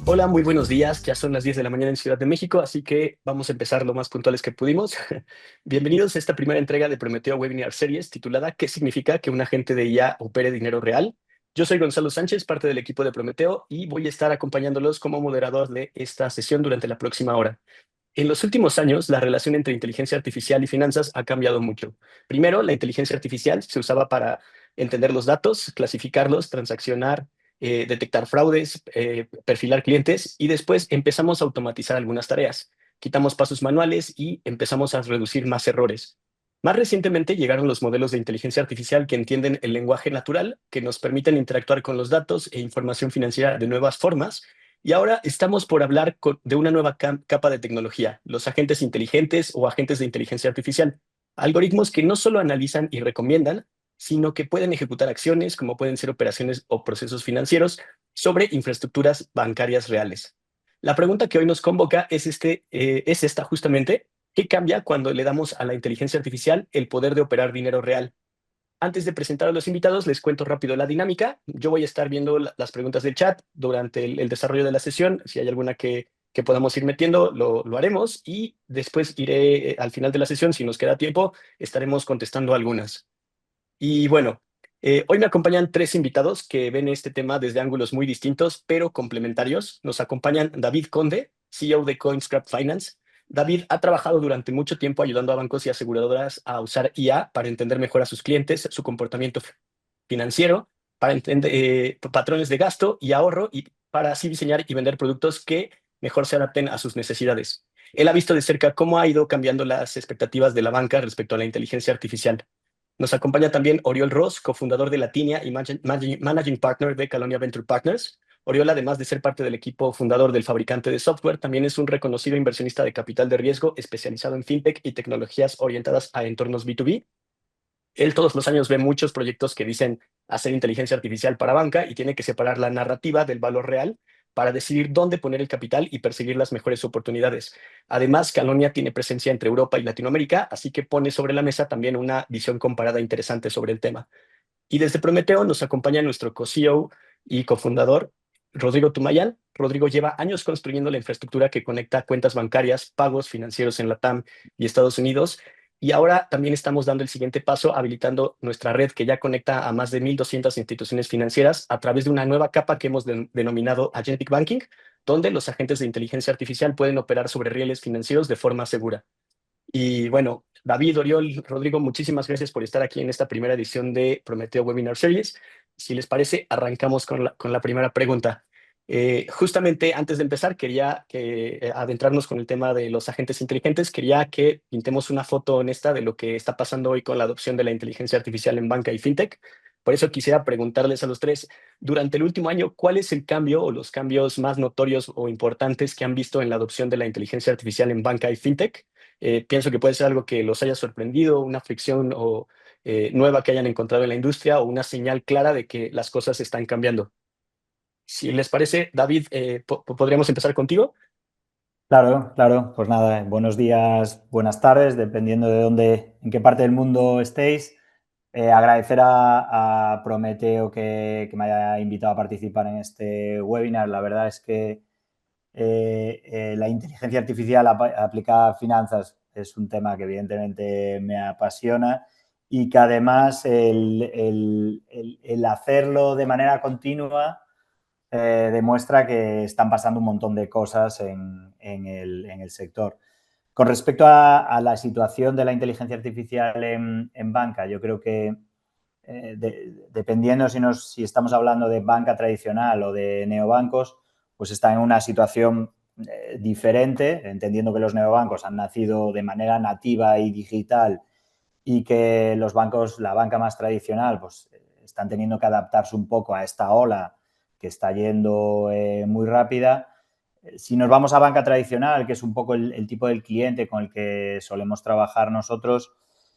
Hola, muy buenos días. Ya son las 10 de la mañana en Ciudad de México, así que vamos a empezar lo más puntuales que pudimos. Bienvenidos a esta primera entrega de Prometeo Webinar Series titulada ¿Qué significa que un agente de IA opere dinero real? Yo soy Gonzalo Sánchez, parte del equipo de Prometeo, y voy a estar acompañándolos como moderador de esta sesión durante la próxima hora. En los últimos años, la relación entre inteligencia artificial y finanzas ha cambiado mucho. Primero, la inteligencia artificial se usaba para entender los datos, clasificarlos, transaccionar, detectar fraudes, perfilar clientes y después empezamos a automatizar algunas tareas. Quitamos pasos manuales y empezamos a reducir más errores. Más recientemente llegaron los modelos de inteligencia artificial que entienden el lenguaje natural, que nos permiten interactuar con los datos e información financiera de nuevas formas y ahora estamos por hablar de una nueva capa de tecnología, los agentes inteligentes o agentes de inteligencia artificial. Algoritmos que no solo analizan y recomiendan, sino que pueden ejecutar acciones como pueden ser operaciones o procesos financieros sobre infraestructuras bancarias reales. La pregunta que hoy nos convoca es esta justamente. ¿Qué cambia cuando le damos a la inteligencia artificial el poder de operar dinero real? Antes de presentar a los invitados, les cuento rápido la dinámica. Yo voy a estar viendo las preguntas del chat durante el desarrollo de la sesión. Si hay alguna que podamos ir metiendo, lo haremos y después iré al final de la sesión, si nos queda tiempo, estaremos contestando algunas. Y bueno, hoy me acompañan tres invitados que ven este tema desde ángulos muy distintos, pero complementarios. Nos acompañan David Conde, CEO de CoinScrap Finance. David ha trabajado durante mucho tiempo ayudando a bancos y aseguradoras a usar IA para entender mejor a sus clientes, su comportamiento financiero, para entender patrones de gasto y ahorro y para así diseñar y vender productos que mejor se adapten a sus necesidades. Él ha visto de cerca cómo ha ido cambiando las expectativas de la banca respecto a la inteligencia artificial. Nos acompaña también Oriol Ross, cofundador de Latinia y Managing Partner de Calonia Venture Partners. Oriol, además de ser parte del equipo fundador del fabricante de software, también es un reconocido inversionista de capital de riesgo especializado en fintech y tecnologías orientadas a entornos B2B. Él todos los años ve muchos proyectos que dicen hacer inteligencia artificial para banca y tiene que separar la narrativa del valor real para decidir dónde poner el capital y perseguir las mejores oportunidades. Además, Calonia tiene presencia entre Europa y Latinoamérica, así que pone sobre la mesa también una visión comparada interesante sobre el tema. Y desde Prometeo nos acompaña nuestro co-CEO y cofundador, Rodrigo Tumayán. Rodrigo lleva años construyendo la infraestructura que conecta cuentas bancarias, pagos financieros en Latam y Estados Unidos. Y ahora también estamos dando el siguiente paso, habilitando nuestra red que ya conecta a más de 1,200 instituciones financieras a través de una nueva capa que hemos denominado Agentic Banking, donde los agentes de inteligencia artificial pueden operar sobre rieles financieros de forma segura. Y bueno, David, Oriol, Rodrigo, muchísimas gracias por estar aquí en esta primera edición de Prometeo Webinar Series. Si les parece, arrancamos con la primera pregunta. Justamente antes de empezar, quería adentrarnos con el tema de los agentes inteligentes. Quería que pintemos una foto honesta de lo que está pasando hoy con la adopción de la inteligencia artificial en banca y fintech. Por eso quisiera preguntarles a los tres, durante el último año, ¿cuál es el cambio o los cambios más notorios o importantes que han visto en la adopción de la inteligencia artificial en banca y fintech? Pienso que puede ser algo que los haya sorprendido, una fricción o nueva que hayan encontrado en la industria o una señal clara de que las cosas están cambiando. Si les parece, David, podríamos empezar contigo. Claro, claro. Pues nada, buenos días, buenas tardes, dependiendo de dónde, en qué parte del mundo estéis. Agradecer a Prometeo que me haya invitado a participar en este webinar. La verdad es que la inteligencia artificial aplicada a finanzas es un tema que evidentemente me apasiona y que además el hacerlo de manera continua demuestra que están pasando un montón de cosas en el sector. Con respecto a la situación de la inteligencia artificial en banca, yo creo que dependiendo si estamos hablando de banca tradicional o de neobancos, pues está en una situación diferente, entendiendo que los neobancos han nacido de manera nativa y digital y que los bancos, la banca más tradicional, pues están teniendo que adaptarse un poco a esta ola que está yendo muy rápida. Si nos vamos a banca tradicional, que es un poco el tipo del cliente con el que solemos trabajar nosotros,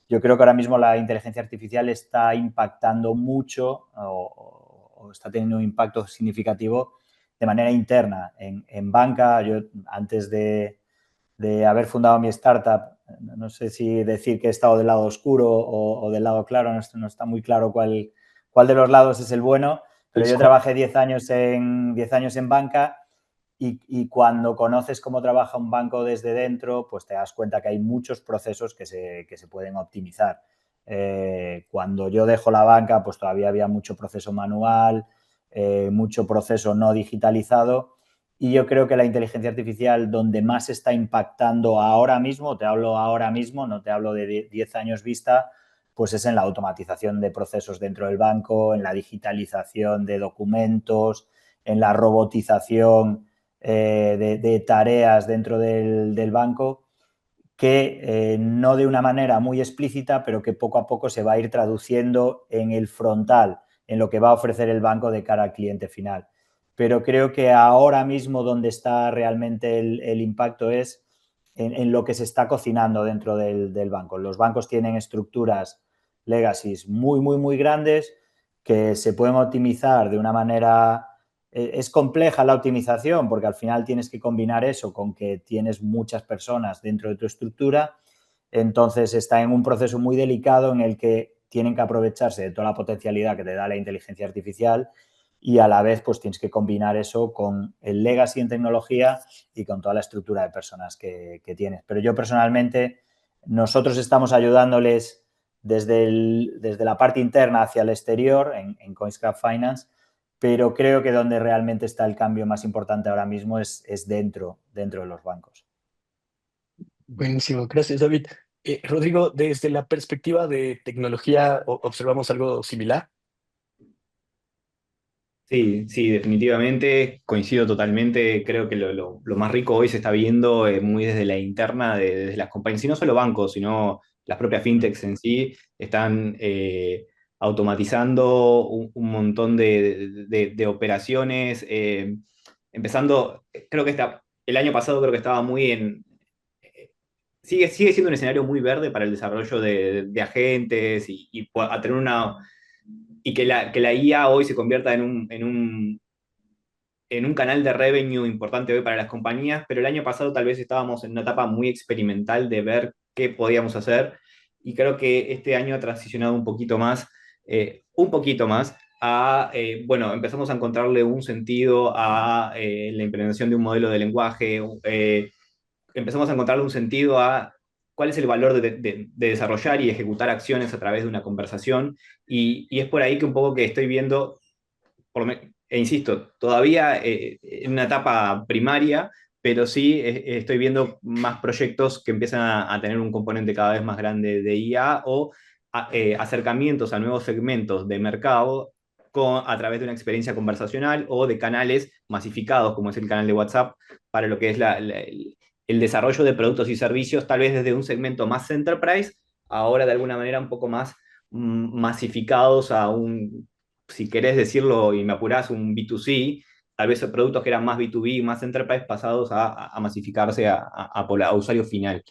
yo creo que ahora mismo la inteligencia artificial está impactando mucho o está teniendo un impacto significativo de manera interna. En banca, yo antes de haber fundado mi startup, no sé si decir que he estado del lado oscuro o del lado claro, no está muy claro cuál de los lados es el bueno, pero Pues, yo trabajé 10 años en banca y cuando conoces cómo trabaja un banco desde dentro, pues te das cuenta que hay muchos procesos que se pueden optimizar. Cuando yo dejo la banca, pues todavía había mucho proceso manual, mucho proceso no digitalizado, y yo creo que la inteligencia artificial donde más está impactando ahora mismo, te hablo ahora mismo, no te hablo de 10 años vista, pues es en la automatización de procesos dentro del banco, en la digitalización de documentos, en la robotización de tareas dentro del banco, que no de una manera muy explícita, pero que poco a poco se va a ir traduciendo en el frontal, en lo que va a ofrecer el banco de cara al cliente final. Pero creo que ahora mismo donde está realmente el impacto es en lo que se está cocinando dentro del banco. Los bancos tienen estructuras legacies muy, muy, muy grandes que se pueden optimizar de una manera. Es compleja la optimización porque al final tienes que combinar eso con que tienes muchas personas dentro de tu estructura, entonces está en un proceso muy delicado en el que tienen que aprovecharse de toda la potencialidad que te da la inteligencia artificial y a la vez pues tienes que combinar eso con el legacy en tecnología y con toda la estructura de personas que tienes. Pero yo personalmente, nosotros estamos ayudándoles desde la parte interna hacia el exterior en Coinscraft Finance, pero creo que donde realmente está el cambio más importante ahora mismo es dentro de los bancos. Buenísimo, gracias David. Rodrigo, desde la perspectiva de tecnología, ¿observamos algo similar? Sí, sí, definitivamente, coincido totalmente. Creo que lo más rico hoy se está viendo muy desde la interna desde las compañías, y no solo bancos, sino las propias fintechs en sí, están automatizando un montón de operaciones. Empezando, creo que el año pasado creo que estaba muy en. Sigue siendo un escenario muy verde para el desarrollo de agentes y a tener una. Y que la IA hoy se convierta en un canal de revenue importante hoy para las compañías, pero el año pasado tal vez estábamos en una etapa muy experimental de ver qué podíamos hacer y creo que este año ha transicionado un poquito más bueno, empezamos a encontrarle un sentido a la implementación de un modelo de lenguaje, empezamos a encontrarle un sentido a cuál es el valor de desarrollar y ejecutar acciones a través de una conversación y es por ahí que un poco que estoy viendo insisto, todavía en una etapa primaria, pero sí estoy viendo más proyectos que empiezan a tener un componente cada vez más grande de IA o acercamientos a nuevos segmentos de mercado a través de una experiencia conversacional o de canales masificados, como es el canal de WhatsApp, para lo que es el desarrollo de productos y servicios, tal vez desde un segmento más enterprise, ahora de alguna manera un poco más masificados a si querés decirlo y me apurás, un B2C, tal vez productos que eran más B2B, más enterprise, pasados a masificarse a usuario final.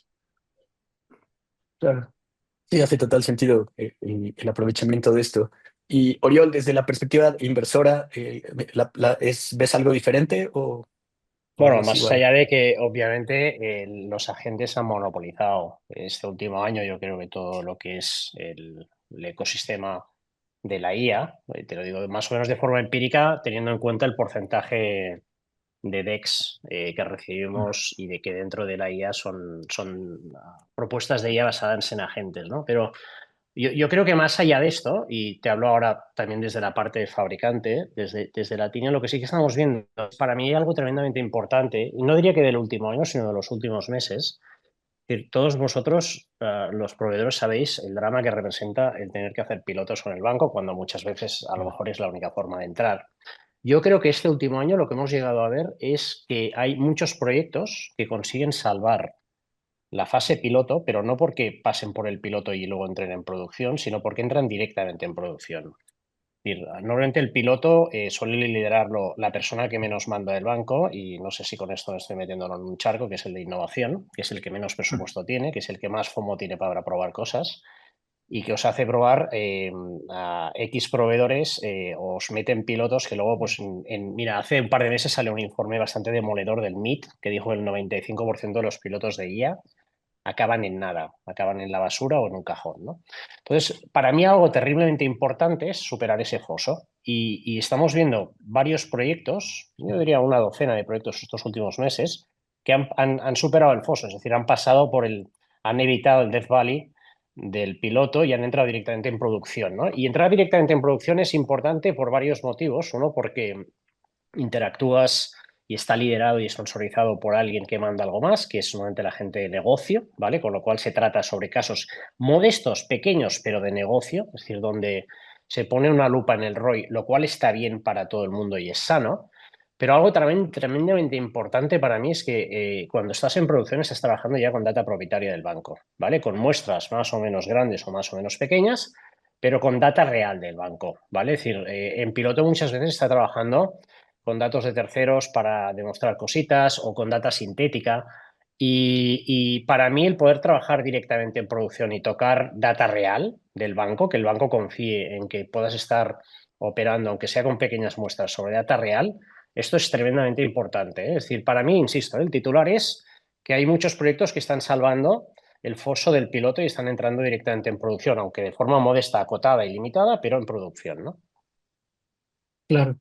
Claro. Sí, hace total sentido el aprovechamiento de esto. Y Oriol, desde la perspectiva inversora, ¿ves algo diferente o Bueno, ves más igual? allá de que obviamente los agentes han monopolizado este último año, yo creo que todo lo que es el ecosistema de la IA, te lo digo más o menos de forma empírica, teniendo en cuenta el porcentaje de DEX que recibimos y de que dentro de la IA son propuestas de IA basadas en agentes, ¿no? Pero yo creo que más allá de esto, y te hablo ahora también desde la parte de fabricante, desde la TINIA, lo que sí que estamos viendo, para mí algo tremendamente importante, y no diría que del último año, sino de los últimos meses, que todos vosotros, los proveedores, sabéis el drama que representa el tener que hacer pilotos con el banco cuando muchas veces a lo mejor es la única forma de entrar. Yo creo que este último año lo que hemos llegado a ver es que hay muchos proyectos que consiguen salvar la fase piloto, pero no porque pasen por el piloto y luego entren en producción, sino porque entran directamente en producción. Es decir, normalmente el piloto suele liderarlo la persona que menos manda del banco, y no sé si con esto me estoy metiendo en un charco, que es el de innovación, que es el que menos presupuesto tiene, que es el que más FOMO tiene para probar cosas y que os hace probar a X proveedores, os meten pilotos que luego, pues, mira, hace un par de meses salió un informe bastante demoledor del MIT que dijo que el 95% de los pilotos de IA acaban en nada, acaban en la basura o en un cajón, ¿no? Entonces, para mí algo terriblemente importante es superar ese foso y estamos viendo varios proyectos, yo diría una docena de proyectos estos últimos meses, que han superado el foso, es decir, han evitado el Death Valley del piloto y han entrado directamente en producción, ¿no? Y entrar directamente en producción es importante por varios motivos. Uno, porque interactúas y está liderado y sponsorizado por alguien que manda algo más, que es normalmente la gente de negocio, ¿vale? Con lo cual se trata sobre casos modestos, pequeños, pero de negocio, es decir, donde se pone una lupa en el ROI, lo cual está bien para todo el mundo y es sano. Pero algo también tremendamente importante para mí es que cuando estás en producción estás trabajando ya con data propietaria del banco, ¿vale? Con muestras más o menos grandes o más o menos pequeñas, pero con data real del banco, ¿vale? Es decir, en piloto muchas veces está trabajando con datos de terceros para demostrar cositas o con data sintética. Y para mí el poder trabajar directamente en producción y tocar data real del banco, que el banco confíe en que puedas estar operando, aunque sea con pequeñas muestras sobre data real, esto es tremendamente importante, ¿eh? Es decir, para mí, insisto, el titular es que hay muchos proyectos que están salvando el foso del piloto y están entrando directamente en producción, aunque de forma modesta, acotada y limitada, pero en producción, ¿no? Claro.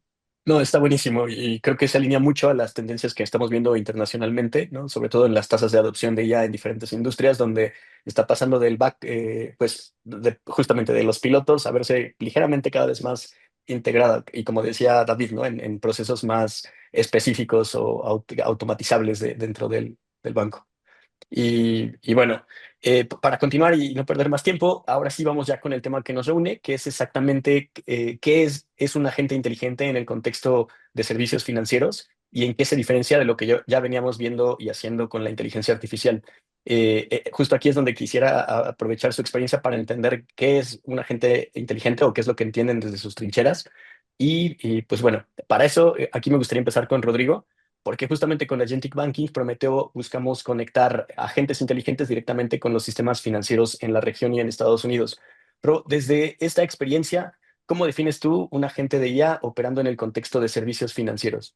No, está buenísimo y creo que se alinea mucho a las tendencias que estamos viendo internacionalmente, ¿no? Sobre todo en las tasas de adopción de IA en diferentes industrias, donde está pasando del back, pues justamente de los pilotos a verse ligeramente cada vez más integrada y como decía David, ¿no? En procesos más específicos o automatizables dentro del banco. Y bueno, para continuar y no perder más tiempo, ahora sí vamos ya con el tema que nos reúne, que es exactamente qué es un agente inteligente en el contexto de servicios financieros y en qué se diferencia de lo que ya veníamos viendo y haciendo con la inteligencia artificial. Justo aquí es donde quisiera aprovechar su experiencia para entender qué es un agente inteligente o qué es lo que entienden desde sus trincheras. Pues bueno, para eso aquí me gustaría empezar con Rodrigo porque justamente con Agentic Banking Prometeo buscamos conectar agentes inteligentes directamente con los sistemas financieros en la región y en Estados Unidos. Pero desde esta experiencia, ¿cómo defines tú un agente de IA operando en el contexto de servicios financieros?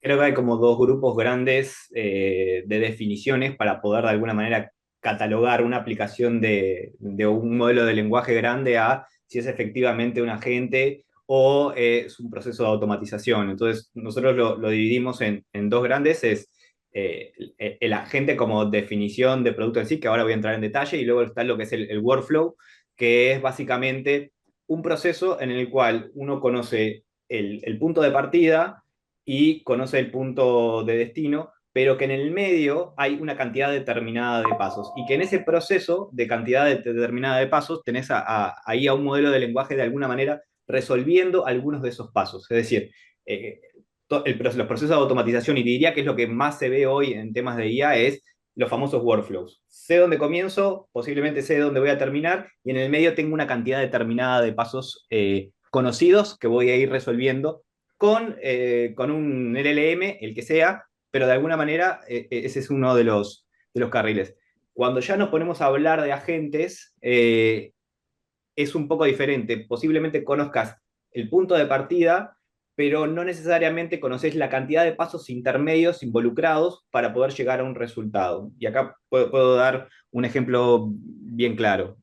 Creo que hay como dos grupos grandes de definiciones para poder de alguna manera catalogar una aplicación de un modelo de lenguaje grande a si es efectivamente un agente o es un proceso de automatización. Entonces, nosotros lo dividimos en dos grandes, es el agente como definición de producto en sí, que ahora voy a entrar en detalle, y luego está lo que es el workflow, que es básicamente un proceso en el cual uno conoce el punto de partida y conoce el punto de destino, pero que en el medio hay una cantidad determinada de pasos y que en ese proceso de cantidad determinada de pasos tenés ahí a un modelo de lenguaje de alguna manera resolviendo algunos de esos pasos. Es decir, los procesos de automatización, y diría que es lo que más se ve hoy en temas de IA, es los famosos workflows. Sé dónde comienzo, posiblemente sé dónde voy a terminar, y en el medio tengo una cantidad determinada de pasos conocidos que voy a ir resolviendo con un LLM, el que sea, pero de alguna manera ese es uno de los carriles. Cuando ya nos ponemos a hablar de agentes, es un poco diferente. Posiblemente conozcas el punto de partida, pero no necesariamente conoces la cantidad de pasos intermedios involucrados para poder llegar a un resultado. Y acá puedo dar un ejemplo bien claro.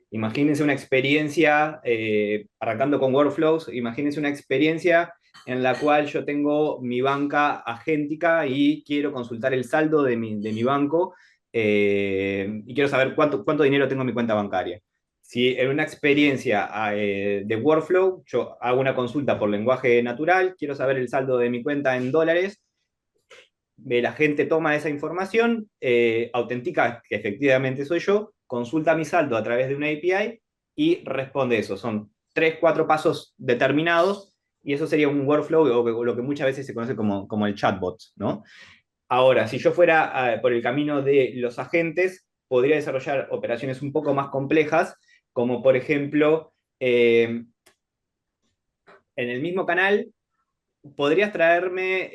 Imagínense una experiencia, arrancando con workflows, imagínense una experiencia en la cual yo tengo mi banca agéntica y quiero consultar el saldo de mi banco y quiero saber cuánto dinero tengo en mi cuenta bancaria. Si en una experiencia de workflow yo hago una consulta por lenguaje natural, quiero saber el saldo de mi cuenta en dólares, la gente toma esa información, autentica que efectivamente soy yo, consulta mi saldo a través de una API y responde eso. Son 3, 4 pasos determinados y eso sería un workflow o lo que muchas veces se conoce como el chatbot, ¿no? Ahora, si yo fuera por el camino de los agentes, podría desarrollar operaciones un poco más complejas, como por ejemplo, en el mismo canal, podrías traerme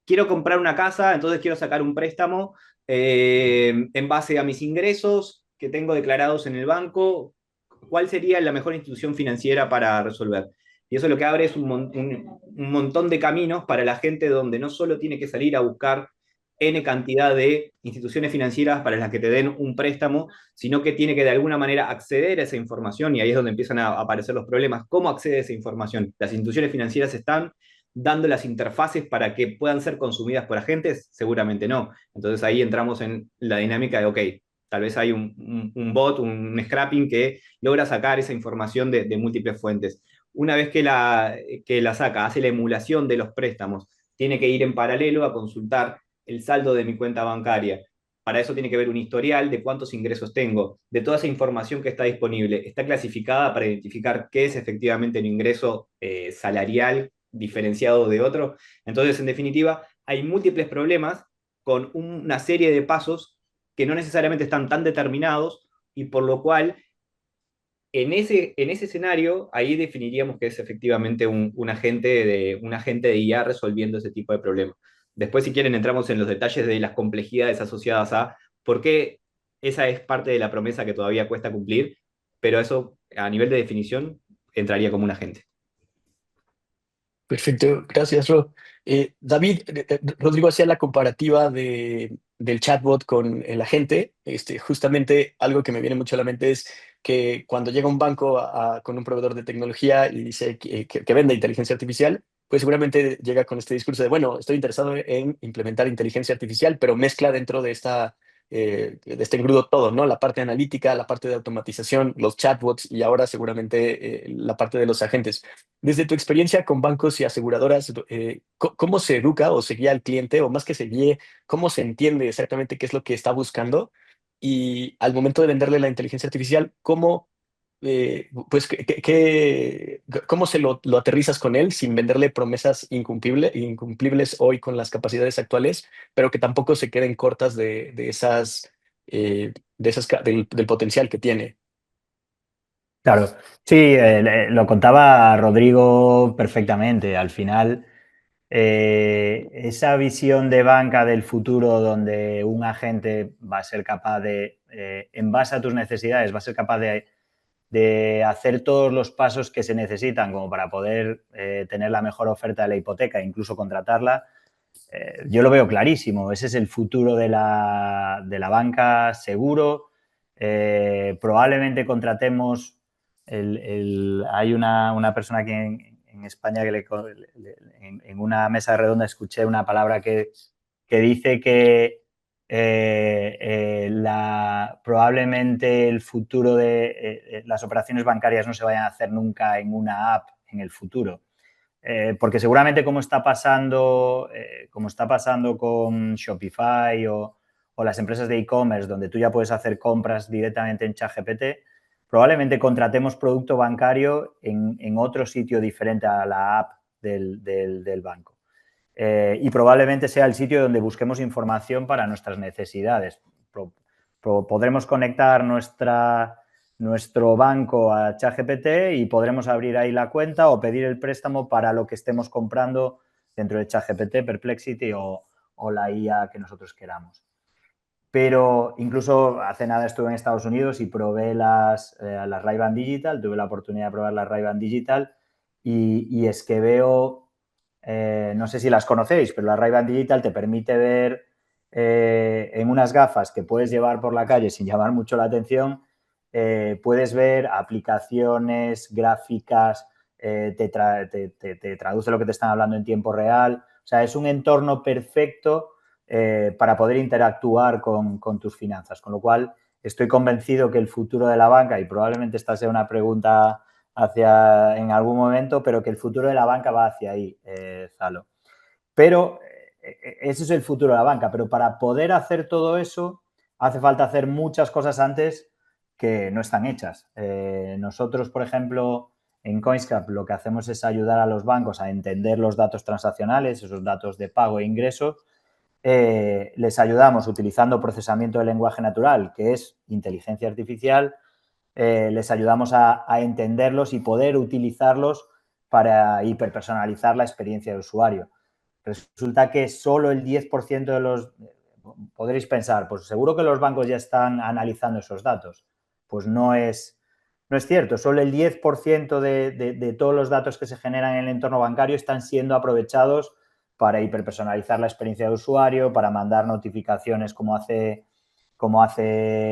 quiero comprar una casa, entonces quiero sacar un préstamo en base a mis ingresos que tengo declarados en el banco. ¿Cuál sería la mejor institución financiera para resolver? Y eso lo que abre es un montón de caminos para la gente donde no solo tiene que salir a buscar N cantidad de instituciones financieras para las que te den un préstamo, sino que tiene que de alguna manera acceder a esa información, y ahí es donde empiezan a aparecer los problemas. ¿Cómo accede a esa información? ¿Las instituciones financieras están dando las interfaces para que puedan ser consumidas por agentes? Seguramente no. Entonces ahí entramos en la dinámica de, ok, tal vez hay un bot, un scrapping que logra sacar esa información de múltiples fuentes. Una vez que la saca, hace la emulación de los préstamos, tiene que ir en paralelo a consultar el saldo de mi cuenta bancaria. Para eso tiene que ver un historial de cuántos ingresos tengo, de toda esa información que está disponible. Está clasificada para identificar qué es efectivamente un ingreso salarial diferenciado de otro. Entonces, en definitiva, hay múltiples problemas con una serie de pasos que no necesariamente están tan determinados, y por lo cual en ese escenario, ahí definiríamos que es efectivamente un agente de IA resolviendo ese tipo de problemas. Después, si quieren, entramos en los detalles de las complejidades asociadas a por qué esa es parte de la promesa que todavía cuesta cumplir, pero eso a nivel de definición entraría como un agente. Perfecto, gracias, Ro. David, Rodrigo hacía la comparativa del chatbot con el agente. Justamente algo que me viene mucho a la mente es que cuando llega un banco con un proveedor de tecnología y dice que vende inteligencia artificial, pues seguramente llega con este discurso de, bueno, estoy interesado en implementar inteligencia artificial, pero mezcla dentro de este engrudo todo, ¿no? La parte analítica, la parte de automatización, los chatbots y ahora seguramente la parte de los agentes. Desde tu experiencia con bancos y aseguradoras, ¿cómo se educa o se guía al cliente? O más que se guíe, ¿cómo se entiende exactamente qué es lo que está buscando? Y al momento de venderle la inteligencia artificial, pues, ¿cómo lo aterrizas con él sin venderle promesas incumplibles hoy con las capacidades actuales, pero que tampoco se queden cortas del potencial que tiene? Claro, sí, lo contaba Rodrigo perfectamente. Al final, esa visión de banca del futuro donde un agente va a ser capaz de, en base a tus necesidades, va a ser capaz de hacer todos los pasos que se necesitan como para poder tener la mejor oferta de la hipoteca, incluso contratarla, yo lo veo clarísimo. Ese es el futuro de la banca, seguro. Probablemente contratemos. Hay una persona aquí en España que en una mesa redonda escuché una palabra que dice que probablemente el futuro de las operaciones bancarias no se vayan a hacer nunca en una app en el futuro. Porque seguramente como está pasando con Shopify o las empresas de e-commerce donde tú ya puedes hacer compras directamente en ChatGPT, probablemente contratemos producto bancario en otro sitio diferente a la app del banco. Y probablemente sea el sitio donde busquemos información para nuestras necesidades. Podremos conectar nuestro banco a ChatGPT y podremos abrir ahí la cuenta o pedir el préstamo para lo que estemos comprando dentro de ChatGPT, Perplexity o la IA que nosotros queramos. Pero incluso hace nada estuve en Estados Unidos y probé las Ray-Ban Digital, tuve la oportunidad de probar las Ray-Ban Digital y es que veo, no sé si las conocéis, pero la Ray-Ban Digital te permite ver en unas gafas que puedes llevar por la calle sin llamar mucho la atención, puedes ver aplicaciones, gráficas, te traduce lo que te están hablando en tiempo real. O sea, es un entorno perfecto para poder interactuar con tus finanzas. Con lo cual, estoy convencido que el futuro de la banca, y probablemente esta sea una pregunta en algún momento, pero que el futuro de la banca va hacia ahí, Zalo. Pero ese es el futuro de la banca. Pero para poder hacer todo eso, hace falta hacer muchas cosas antes que no están hechas. Nosotros, por ejemplo, en Coinscap lo que hacemos es ayudar a los bancos a entender los datos transaccionales, esos datos de pago e ingresos. Les ayudamos utilizando procesamiento de lenguaje natural, que es inteligencia artificial. Les ayudamos a entenderlos y poder utilizarlos para hiperpersonalizar la experiencia de usuario. Resulta que solo el 10% de los... Podréis pensar, pues seguro que los bancos ya están analizando esos datos. Pues no es cierto. Solo el 10% de todos los datos que se generan en el entorno bancario están siendo aprovechados para hiperpersonalizar la experiencia de usuario, para mandar notificaciones como hace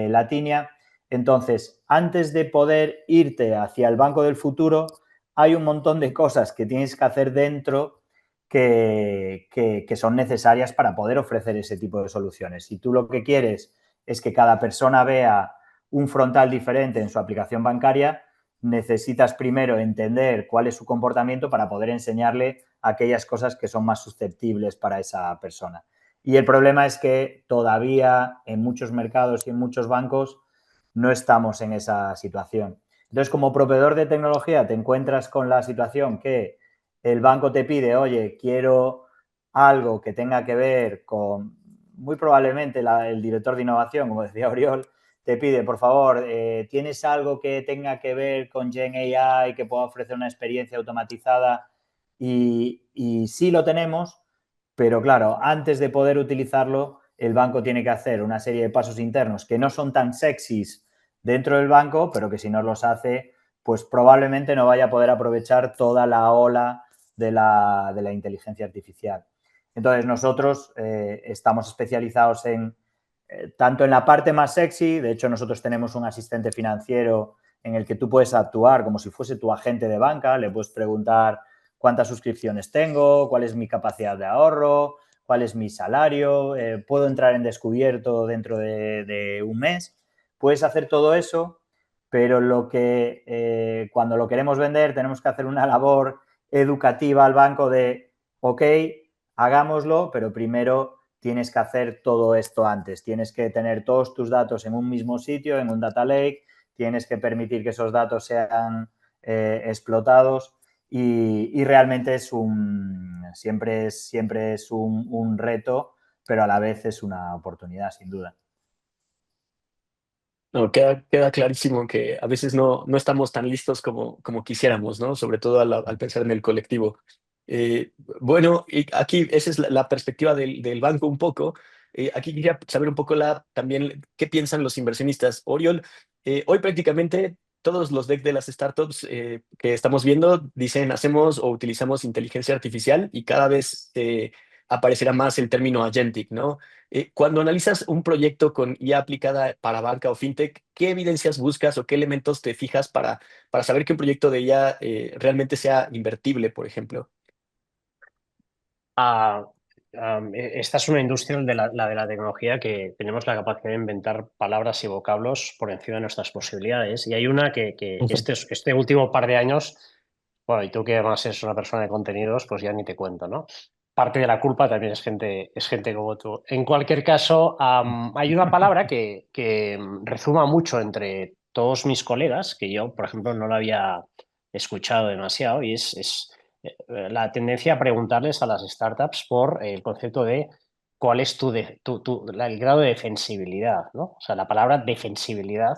Latinia. Entonces, antes de poder irte hacia el banco del futuro, hay un montón de cosas que tienes que hacer dentro que son necesarias para poder ofrecer ese tipo de soluciones. Si tú lo que quieres es que cada persona vea un frontal diferente en su aplicación bancaria, necesitas primero entender cuál es su comportamiento para poder enseñarle aquellas cosas que son más susceptibles para esa persona. Y el problema es que todavía en muchos mercados y en muchos bancos no estamos en esa situación. Entonces, como proveedor de tecnología, te encuentras con la situación que el banco te pide, oye, quiero algo que tenga que ver con, muy probablemente el director de innovación, como decía Oriol, te pide, por favor, ¿tienes algo que tenga que ver con Gen AI, que pueda ofrecer una experiencia automatizada? Y sí lo tenemos, pero claro, antes de poder utilizarlo, el banco tiene que hacer una serie de pasos internos que no son tan sexys dentro del banco, pero que si no los hace, pues probablemente no vaya a poder aprovechar toda la ola de la inteligencia artificial. Entonces, nosotros estamos especializados tanto en la parte más sexy, de hecho nosotros tenemos un asistente financiero en el que tú puedes actuar como si fuese tu agente de banca, le puedes preguntar cuántas suscripciones tengo, cuál es mi capacidad de ahorro, cuál es mi salario, puedo entrar en descubierto dentro de un mes. Puedes hacer todo eso, pero cuando lo queremos vender tenemos que hacer una labor educativa al banco de, ok, hagámoslo, pero primero tienes que hacer todo esto antes. Tienes que tener todos tus datos en un mismo sitio, en un data lake, tienes que permitir que esos datos sean explotados y realmente siempre es un reto, pero a la vez es una oportunidad, sin duda. No, queda clarísimo que a veces no estamos tan listos como quisiéramos, ¿no? Sobre todo al pensar en el colectivo. Bueno, y aquí esa es la perspectiva del banco un poco. Aquí quería saber un poco también qué piensan los inversionistas. Oriol, hoy prácticamente todos los decks de las startups que estamos viendo dicen hacemos o utilizamos inteligencia artificial y cada vez aparecerá más el término agentic, ¿no? Cuando analizas un proyecto con IA aplicada para banca o fintech, ¿qué evidencias buscas o qué elementos te fijas para saber que un proyecto de IA realmente sea invertible, por ejemplo? Esta es una industria la de la tecnología que tenemos la capacidad de inventar palabras y vocablos por encima de nuestras posibilidades. Y hay una que este último par de años, bueno, y tú que además eres una persona de contenidos, pues ya ni te cuento, ¿no? Parte de la culpa también es gente como tú. En cualquier caso, hay una palabra que rezuma mucho entre todos mis colegas, que yo, por ejemplo, no la había escuchado demasiado, y es la tendencia a preguntarles a las startups por el concepto de cuál es el grado de defensibilidad, ¿no? O sea, la palabra defensibilidad,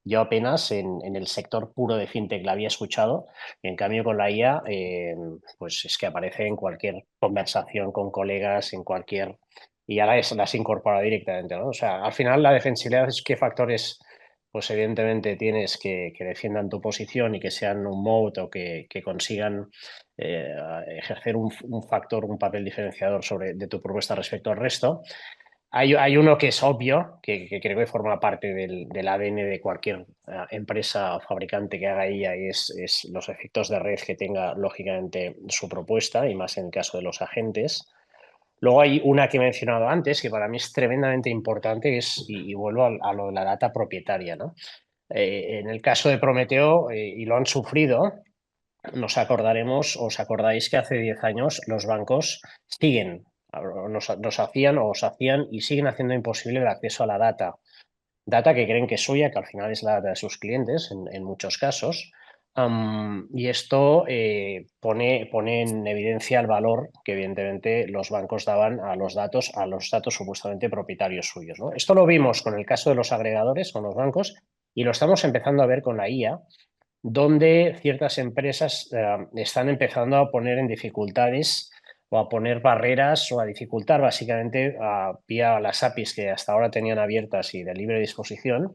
yo apenas en el sector puro de fintech la había escuchado, y en cambio con la IA, pues es que aparece en cualquier conversación con colegas, en cualquier... Y ahora las incorpora directamente, ¿no? O sea, al final la defensibilidad es qué factores pues evidentemente tienes que defiendan tu posición y que sean un moat o que consigan ejercer un factor, un papel diferenciador de tu propuesta respecto al resto. Hay uno que es obvio, que creo que forma parte del ADN de cualquier empresa o fabricante que haga IA y es los efectos de red que tenga lógicamente su propuesta y más en el caso de los agentes. Luego hay una que he mencionado antes que para mí es tremendamente importante y vuelvo a lo de la data propietaria, ¿no? En el caso de Prometeo, y lo han sufrido, os acordáis que hace 10 años los bancos nos hacían o os hacían y siguen haciendo imposible el acceso a la data que creen que es suya, que al final es la data de sus clientes en muchos casos. Y esto pone en evidencia el valor que evidentemente los bancos daban a los datos supuestamente propietarios suyos, ¿no? Esto lo vimos con el caso de los agregadores, con los bancos, y lo estamos empezando a ver con la IA, donde ciertas empresas están empezando a poner en dificultades o a poner barreras o a dificultar básicamente vía las APIs que hasta ahora tenían abiertas y de libre disposición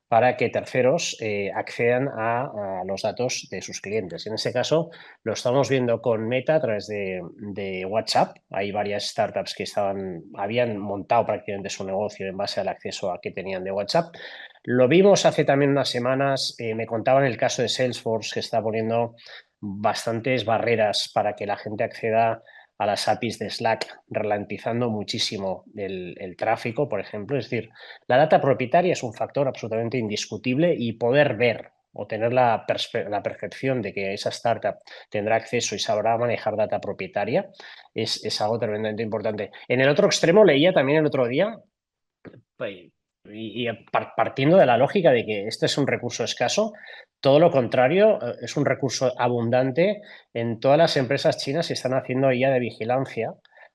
para que terceros accedan a los datos de sus clientes. En ese caso, lo estamos viendo con Meta a través de WhatsApp. Hay varias startups que habían montado prácticamente su negocio en base al acceso que tenían de WhatsApp. Lo vimos hace también unas semanas, me contaban el caso de Salesforce, que está poniendo bastantes barreras para que la gente acceda a las APIs de Slack, ralentizando muchísimo el tráfico, por ejemplo. Es decir, la data propietaria es un factor absolutamente indiscutible y poder ver o tener la percepción de que esa startup tendrá acceso y sabrá manejar data propietaria es algo tremendamente importante. En el otro extremo leía también el otro día, y partiendo de la lógica de que este es un recurso escaso, todo lo contrario, es un recurso abundante en todas las empresas chinas que están haciendo IA de vigilancia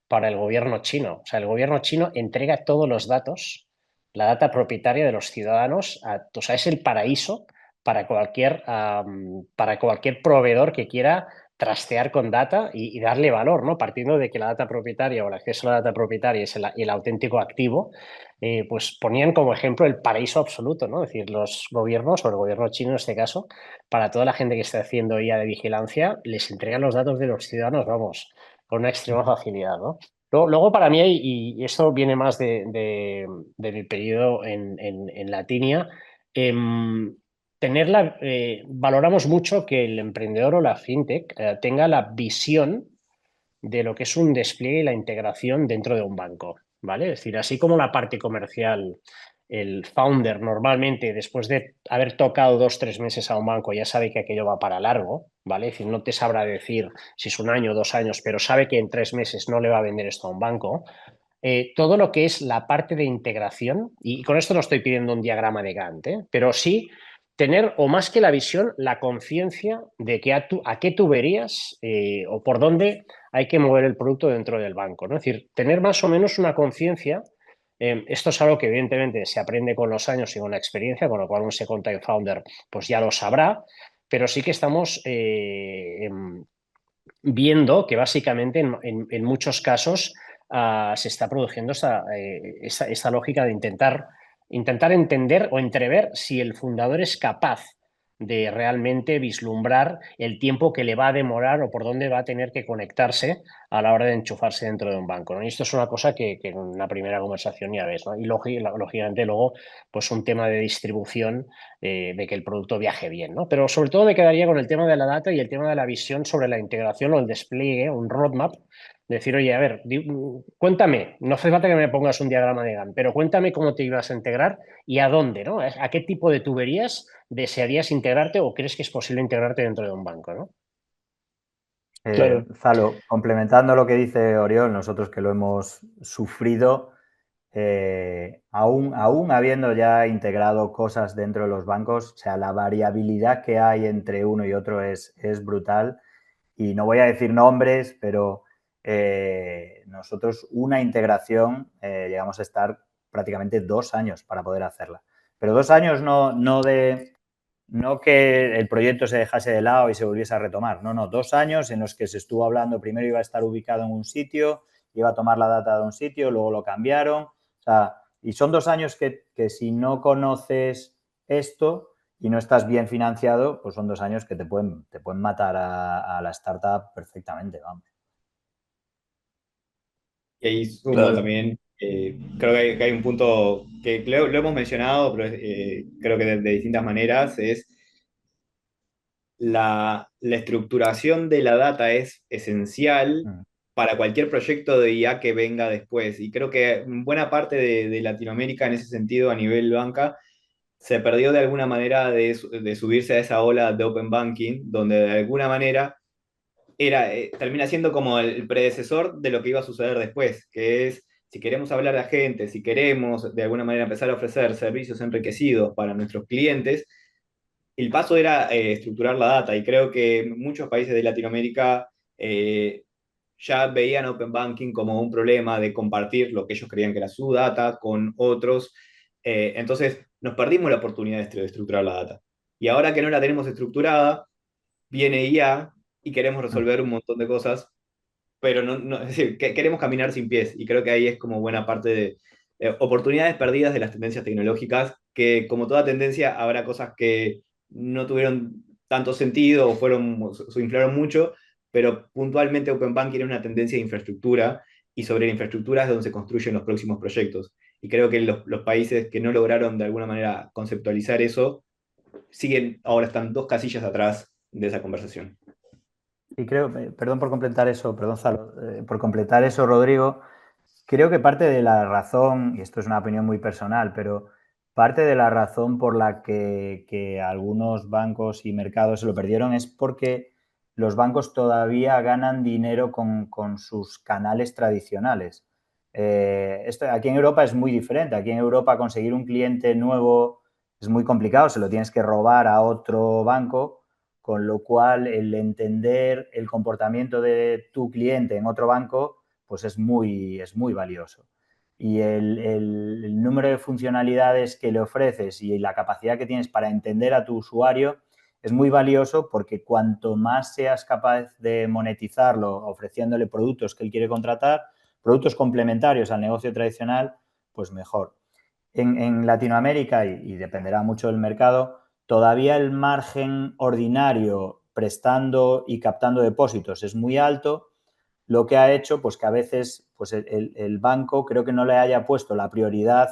para el gobierno chino. O sea, el gobierno chino entrega todos los datos, la data propietaria de los ciudadanos, o sea, es el paraíso para cualquier proveedor que quiera trastear con data y darle valor, ¿no? Partiendo de que la data propietaria o el acceso a la data propietaria es el auténtico activo, pues ponían como ejemplo el paraíso absoluto, ¿no? Es decir, los gobiernos, o el gobierno chino en este caso, para toda la gente que está haciendo IA de vigilancia, les entregan los datos de los ciudadanos, vamos, con una extrema facilidad, ¿no? Luego para mí, y esto viene más de mi periodo en Latinia, valoramos mucho que el emprendedor o la fintech tenga la visión de lo que es un despliegue y la integración dentro de un banco, ¿vale? Es decir, así como la parte comercial, el founder normalmente después de haber tocado 2 o 3 meses a un banco ya sabe que aquello va para largo, ¿vale? Es decir, no te sabrá decir si es un año o 2 años, pero sabe que en 3 meses no le va a vender esto a un banco. Todo lo que es la parte de integración, y con esto no estoy pidiendo un diagrama de Gantt, pero sí tener, o más que la visión, la conciencia de que a qué tuberías o por dónde hay que mover el producto dentro del banco, ¿no? Es decir, tener más o menos una conciencia. Esto es algo que evidentemente se aprende con los años y con la experiencia, con lo cual un second time founder pues ya lo sabrá, pero sí que estamos viendo que básicamente en muchos casos se está produciendo esta lógica de intentar entender o entrever si el fundador es capaz de realmente vislumbrar el tiempo que le va a demorar o por dónde va a tener que conectarse a la hora de enchufarse dentro de un banco, ¿no? Y esto es una cosa que en una primera conversación ya ves, ¿no? Y lógicamente luego pues un tema de distribución, de que el producto viaje bien, ¿no? Pero sobre todo me quedaría con el tema de la data y el tema de la visión sobre la integración o el despliegue, un roadmap. Decir, oye, a ver, cuéntame, no hace falta que me pongas un diagrama de Gantt, pero cuéntame cómo te ibas a integrar y a dónde, ¿no? ¿A qué tipo de tuberías desearías integrarte o crees que es posible integrarte dentro de un banco, ¿no? Claro. Zalo, complementando lo que dice Oriol, nosotros que lo hemos sufrido, aún habiendo ya integrado cosas dentro de los bancos, o sea, la variabilidad que hay entre uno y otro es brutal. Y no voy a decir nombres, pero nosotros una integración llegamos a estar prácticamente 2 años para poder hacerla. Pero 2 años no que el proyecto se dejase de lado y se volviese a retomar. No, 2 años en los que se estuvo hablando, primero iba a estar ubicado en un sitio, iba a tomar la data de un sitio, luego lo cambiaron. O sea, y son 2 años que si no conoces esto y no estás bien financiado, pues son 2 años que te pueden matar a la startup perfectamente, vamos. Y ahí sumo Claro. también, creo que hay un punto que lo hemos mencionado, pero creo que de distintas maneras, es la estructuración de la data es esencial Mm. para cualquier proyecto de IA que venga después. Y creo que buena parte de Latinoamérica en ese sentido, a nivel banca, se perdió de alguna manera de subirse a esa ola de Open Banking, donde de alguna manera termina siendo como el predecesor de lo que iba a suceder después, que es, si queremos hablar de agentes, si queremos de alguna manera empezar a ofrecer servicios enriquecidos para nuestros clientes, el paso era estructurar la data, y creo que muchos países de Latinoamérica ya veían Open Banking como un problema de compartir lo que ellos creían que era su data con otros. Entonces nos perdimos la oportunidad de estructurar la data. Y ahora que no la tenemos estructurada, viene IA y queremos resolver un montón de cosas, pero es decir, queremos caminar sin pies, y creo que ahí es como buena parte oportunidades perdidas de las tendencias tecnológicas, que como toda tendencia habrá cosas que no tuvieron tanto sentido o se inflaron mucho, pero puntualmente Open Banking es una tendencia de infraestructura y sobre la infraestructura es donde se construyen los próximos proyectos. Y creo que los países que no lograron de alguna manera conceptualizar eso, ahora están 2 casillas atrás de esa conversación. Y creo, perdón por completar eso, perdón, Zalo, por completar eso, Rodrigo, creo que parte de la razón, y esto es una opinión muy personal, pero parte de la razón por la que algunos bancos y mercados se lo perdieron es porque los bancos todavía ganan dinero con sus canales tradicionales. Esto aquí en Europa es muy diferente. Aquí en Europa conseguir un cliente nuevo es muy complicado, se lo tienes que robar a otro banco, con lo cual el entender el comportamiento de tu cliente en otro banco pues es muy valioso. Y el número de funcionalidades que le ofreces y la capacidad que tienes para entender a tu usuario es muy valioso, porque cuanto más seas capaz de monetizarlo ofreciéndole productos que él quiere contratar, productos complementarios al negocio tradicional, pues mejor. En Latinoamérica, y dependerá mucho del mercado, todavía el margen ordinario prestando y captando depósitos es muy alto, lo que ha hecho pues que a veces pues el banco creo que no le haya puesto la prioridad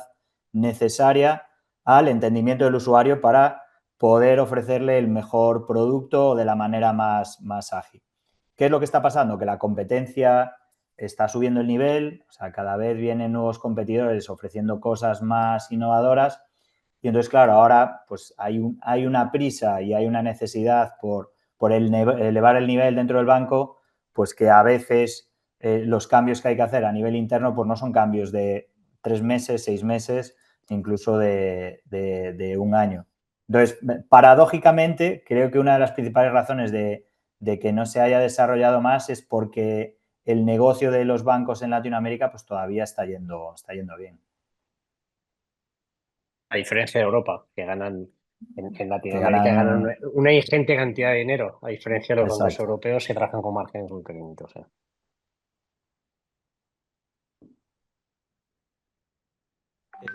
necesaria al entendimiento del usuario para poder ofrecerle el mejor producto de la manera más ágil. ¿Qué es lo que está pasando? Que la competencia está subiendo el nivel, o sea, cada vez vienen nuevos competidores ofreciendo cosas más innovadoras, y entonces, claro, ahora pues hay una prisa y hay una necesidad por elevar el nivel dentro del banco, pues que a veces los cambios que hay que hacer a nivel interno pues no son cambios de 3 meses, 6 meses, incluso de un año. Entonces, paradójicamente, creo que una de las principales razones de que no se haya desarrollado más es porque el negocio de los bancos en Latinoamérica pues todavía está yendo bien. A diferencia de Europa, que ganan en Que Latinoamérica ganan ganan... una ingente cantidad de dinero, a diferencia de los bancos Exacto. europeos que trabajan con márgenes muy pequeñitos.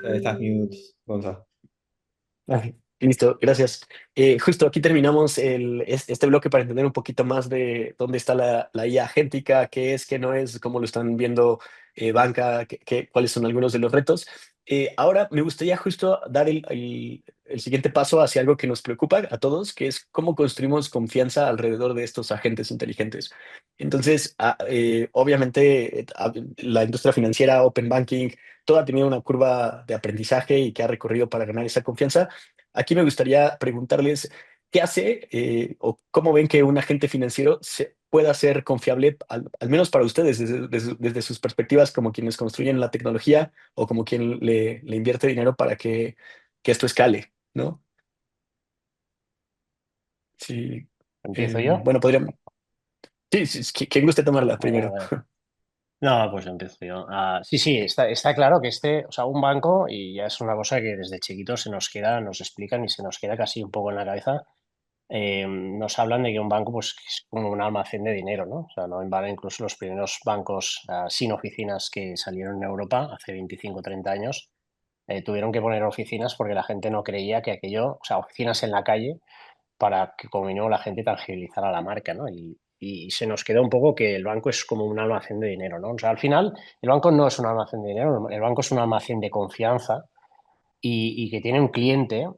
Estas mutes, Gonzalo. Listo, gracias. Justo aquí terminamos este bloque para entender un poquito más de dónde está la IA agéntica, qué es, qué no es, cómo lo están viendo banca, cuáles son algunos de los retos. Ahora me gustaría justo dar el siguiente paso hacia algo que nos preocupa a todos, que es cómo construimos confianza alrededor de estos agentes inteligentes. Entonces, obviamente, la industria financiera, Open Banking, todo ha tenido una curva de aprendizaje y que ha recorrido para ganar esa confianza. Aquí me gustaría preguntarles qué hace o cómo ven que un agente financiero pueda ser confiable, al menos para ustedes, desde sus perspectivas como quienes construyen la tecnología o como quien le invierte dinero para que esto escale, ¿no? Sí, ¿Empiezo yo? bueno, podríamos... Sí, sí, quien guste tomarla primero. No, pues empiezo yo. Sí, sí, está claro que o sea, un banco, y ya es una cosa que desde chiquitos se nos queda, nos explican y se nos queda casi un poco en la cabeza. Nos hablan de que un banco pues, es como un almacén de dinero, ¿no? O sea, no en vano incluso los primeros bancos sin oficinas que salieron en Europa hace 25 o 30 años, tuvieron que poner oficinas porque la gente no creía que aquello, o sea, oficinas en la calle para que como mínimo la gente tangibilizara la marca, ¿no? Y se nos quedó un poco que el banco es como un almacén de dinero, ¿no? O sea, al final el banco no es un almacén de dinero, el banco es un almacén de confianza y que tiene un cliente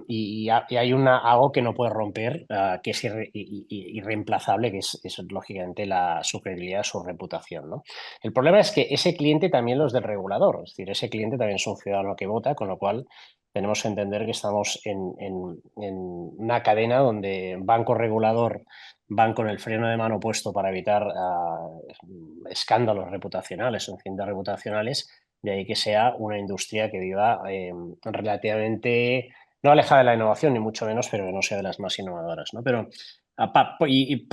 y hay algo que no puede romper, que es irreemplazable, que es lógicamente su credibilidad, su reputación, ¿no? El problema es que ese cliente también lo es del regulador, es decir, ese cliente también es un ciudadano que vota, con lo cual tenemos que entender que estamos en una cadena donde banco regulador van con el freno de mano puesto para evitar escándalos reputacionales o incidentes reputacionales. De ahí que sea una industria que viva relativamente, no alejada de la innovación, ni mucho menos, pero que no sea de las más innovadoras, ¿no? Pero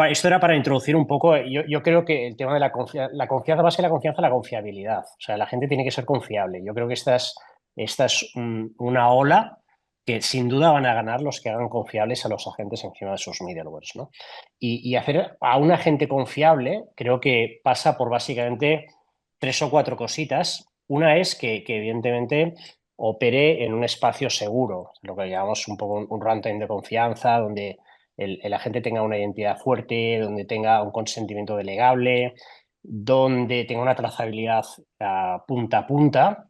esto era para introducir un poco, yo creo que el tema de la confianza, más que la confianza, la confiabilidad. O sea, la gente tiene que ser confiable. Yo creo que esta es una ola que sin duda van a ganar los que hagan confiables a los agentes encima de sus middlewares, ¿no? Y hacer a un agente confiable creo que pasa por básicamente 3 o 4 cositas Una es que evidentemente opere en un espacio seguro, lo que llamamos un poco un runtime de confianza, donde el agente tenga una identidad fuerte, donde tenga un consentimiento delegable, donde tenga una trazabilidad punta a punta.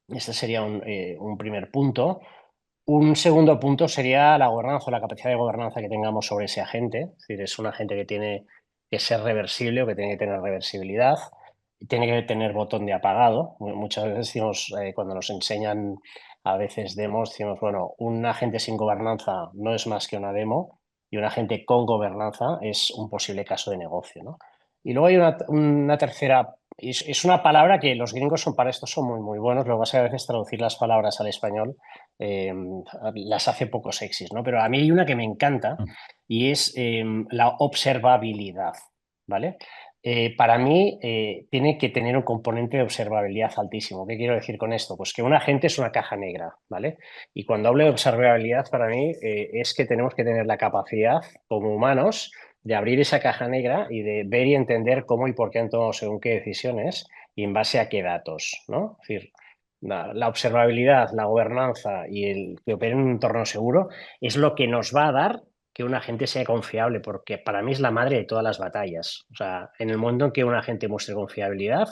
Este sería un primer punto. Un segundo punto sería la gobernanza o la capacidad de gobernanza que tengamos sobre ese agente. Es decir, es un agente que tiene que ser reversible o que tiene que tener reversibilidad. Tiene que tener botón de apagado. Muchas veces decimos, cuando nos enseñan a veces demos, decimos, bueno, un agente sin gobernanza no es más que una demo y un agente con gobernanza es un posible caso de negocio, ¿no? Y luego hay una tercera, es una palabra que los gringos son para esto son muy, muy buenos. Lo que pasa es que a veces traducir las palabras al español eh, las hace poco sexys, ¿no? Pero a mí hay una que me encanta y es la observabilidad, ¿vale? Para mí tiene que tener un componente de observabilidad altísimo. ¿Qué quiero decir con esto? Pues que un agente es una caja negra, ¿vale? Y cuando hablo de observabilidad, para mí es que tenemos que tener la capacidad como humanos de abrir esa caja negra y de ver y entender cómo y por qué han tomado según qué decisiones y en base a qué datos, ¿no? Es decir, la observabilidad, la gobernanza y el que opere en un entorno seguro es lo que nos va a dar que un agente sea confiable, porque para mí es la madre de todas las batallas. O sea, en el momento en que un agente muestre confiabilidad,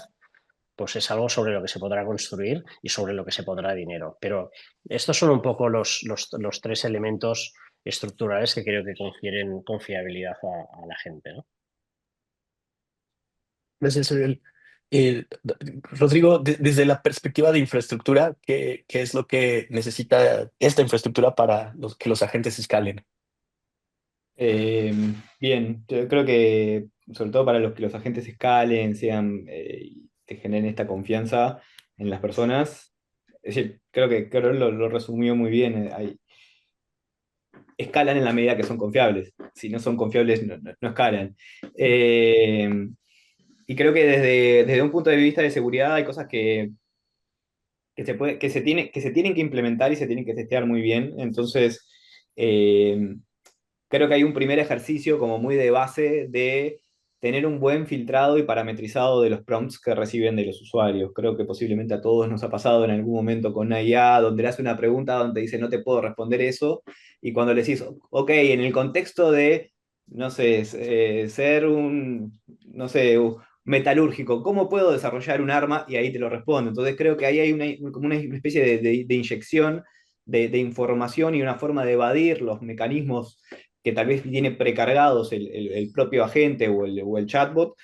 pues es algo sobre lo que se podrá construir y sobre lo que se pondrá dinero. Pero estos son un poco los tres elementos estructurales que creo que confieren confiabilidad a la gente, ¿no? Gracias, Ariel. Rodrigo, desde la perspectiva de infraestructura, ¿qué es lo que necesita esta infraestructura para que los agentes escalen? Eh, Bien, yo creo que sobre todo para los que los agentes escalen, y te generen esta confianza en las personas, es decir, creo lo resumió muy bien. Escalan en la medida que son confiables. Si no son confiables, no escalan. Eh, y creo que desde un punto de vista de seguridad hay cosas que se tienen que implementar y se tienen que testear muy bien. Entonces, eh, creo que hay un primer ejercicio como muy de base de tener un buen filtrado y parametrizado de los prompts que reciben de los usuarios. Creo que posiblemente a todos nos ha pasado en algún momento con una IA donde le hace una pregunta donde dice no te puedo responder eso, y cuando le decís, ok, en el contexto de, no sé, ser un, no sé, metalúrgico, ¿cómo puedo desarrollar un arma? Y ahí te lo respondo. Entonces creo que ahí hay como una especie de inyección de información y una forma de evadir los mecanismos que tal vez tiene precargados el propio agente o el chatbot,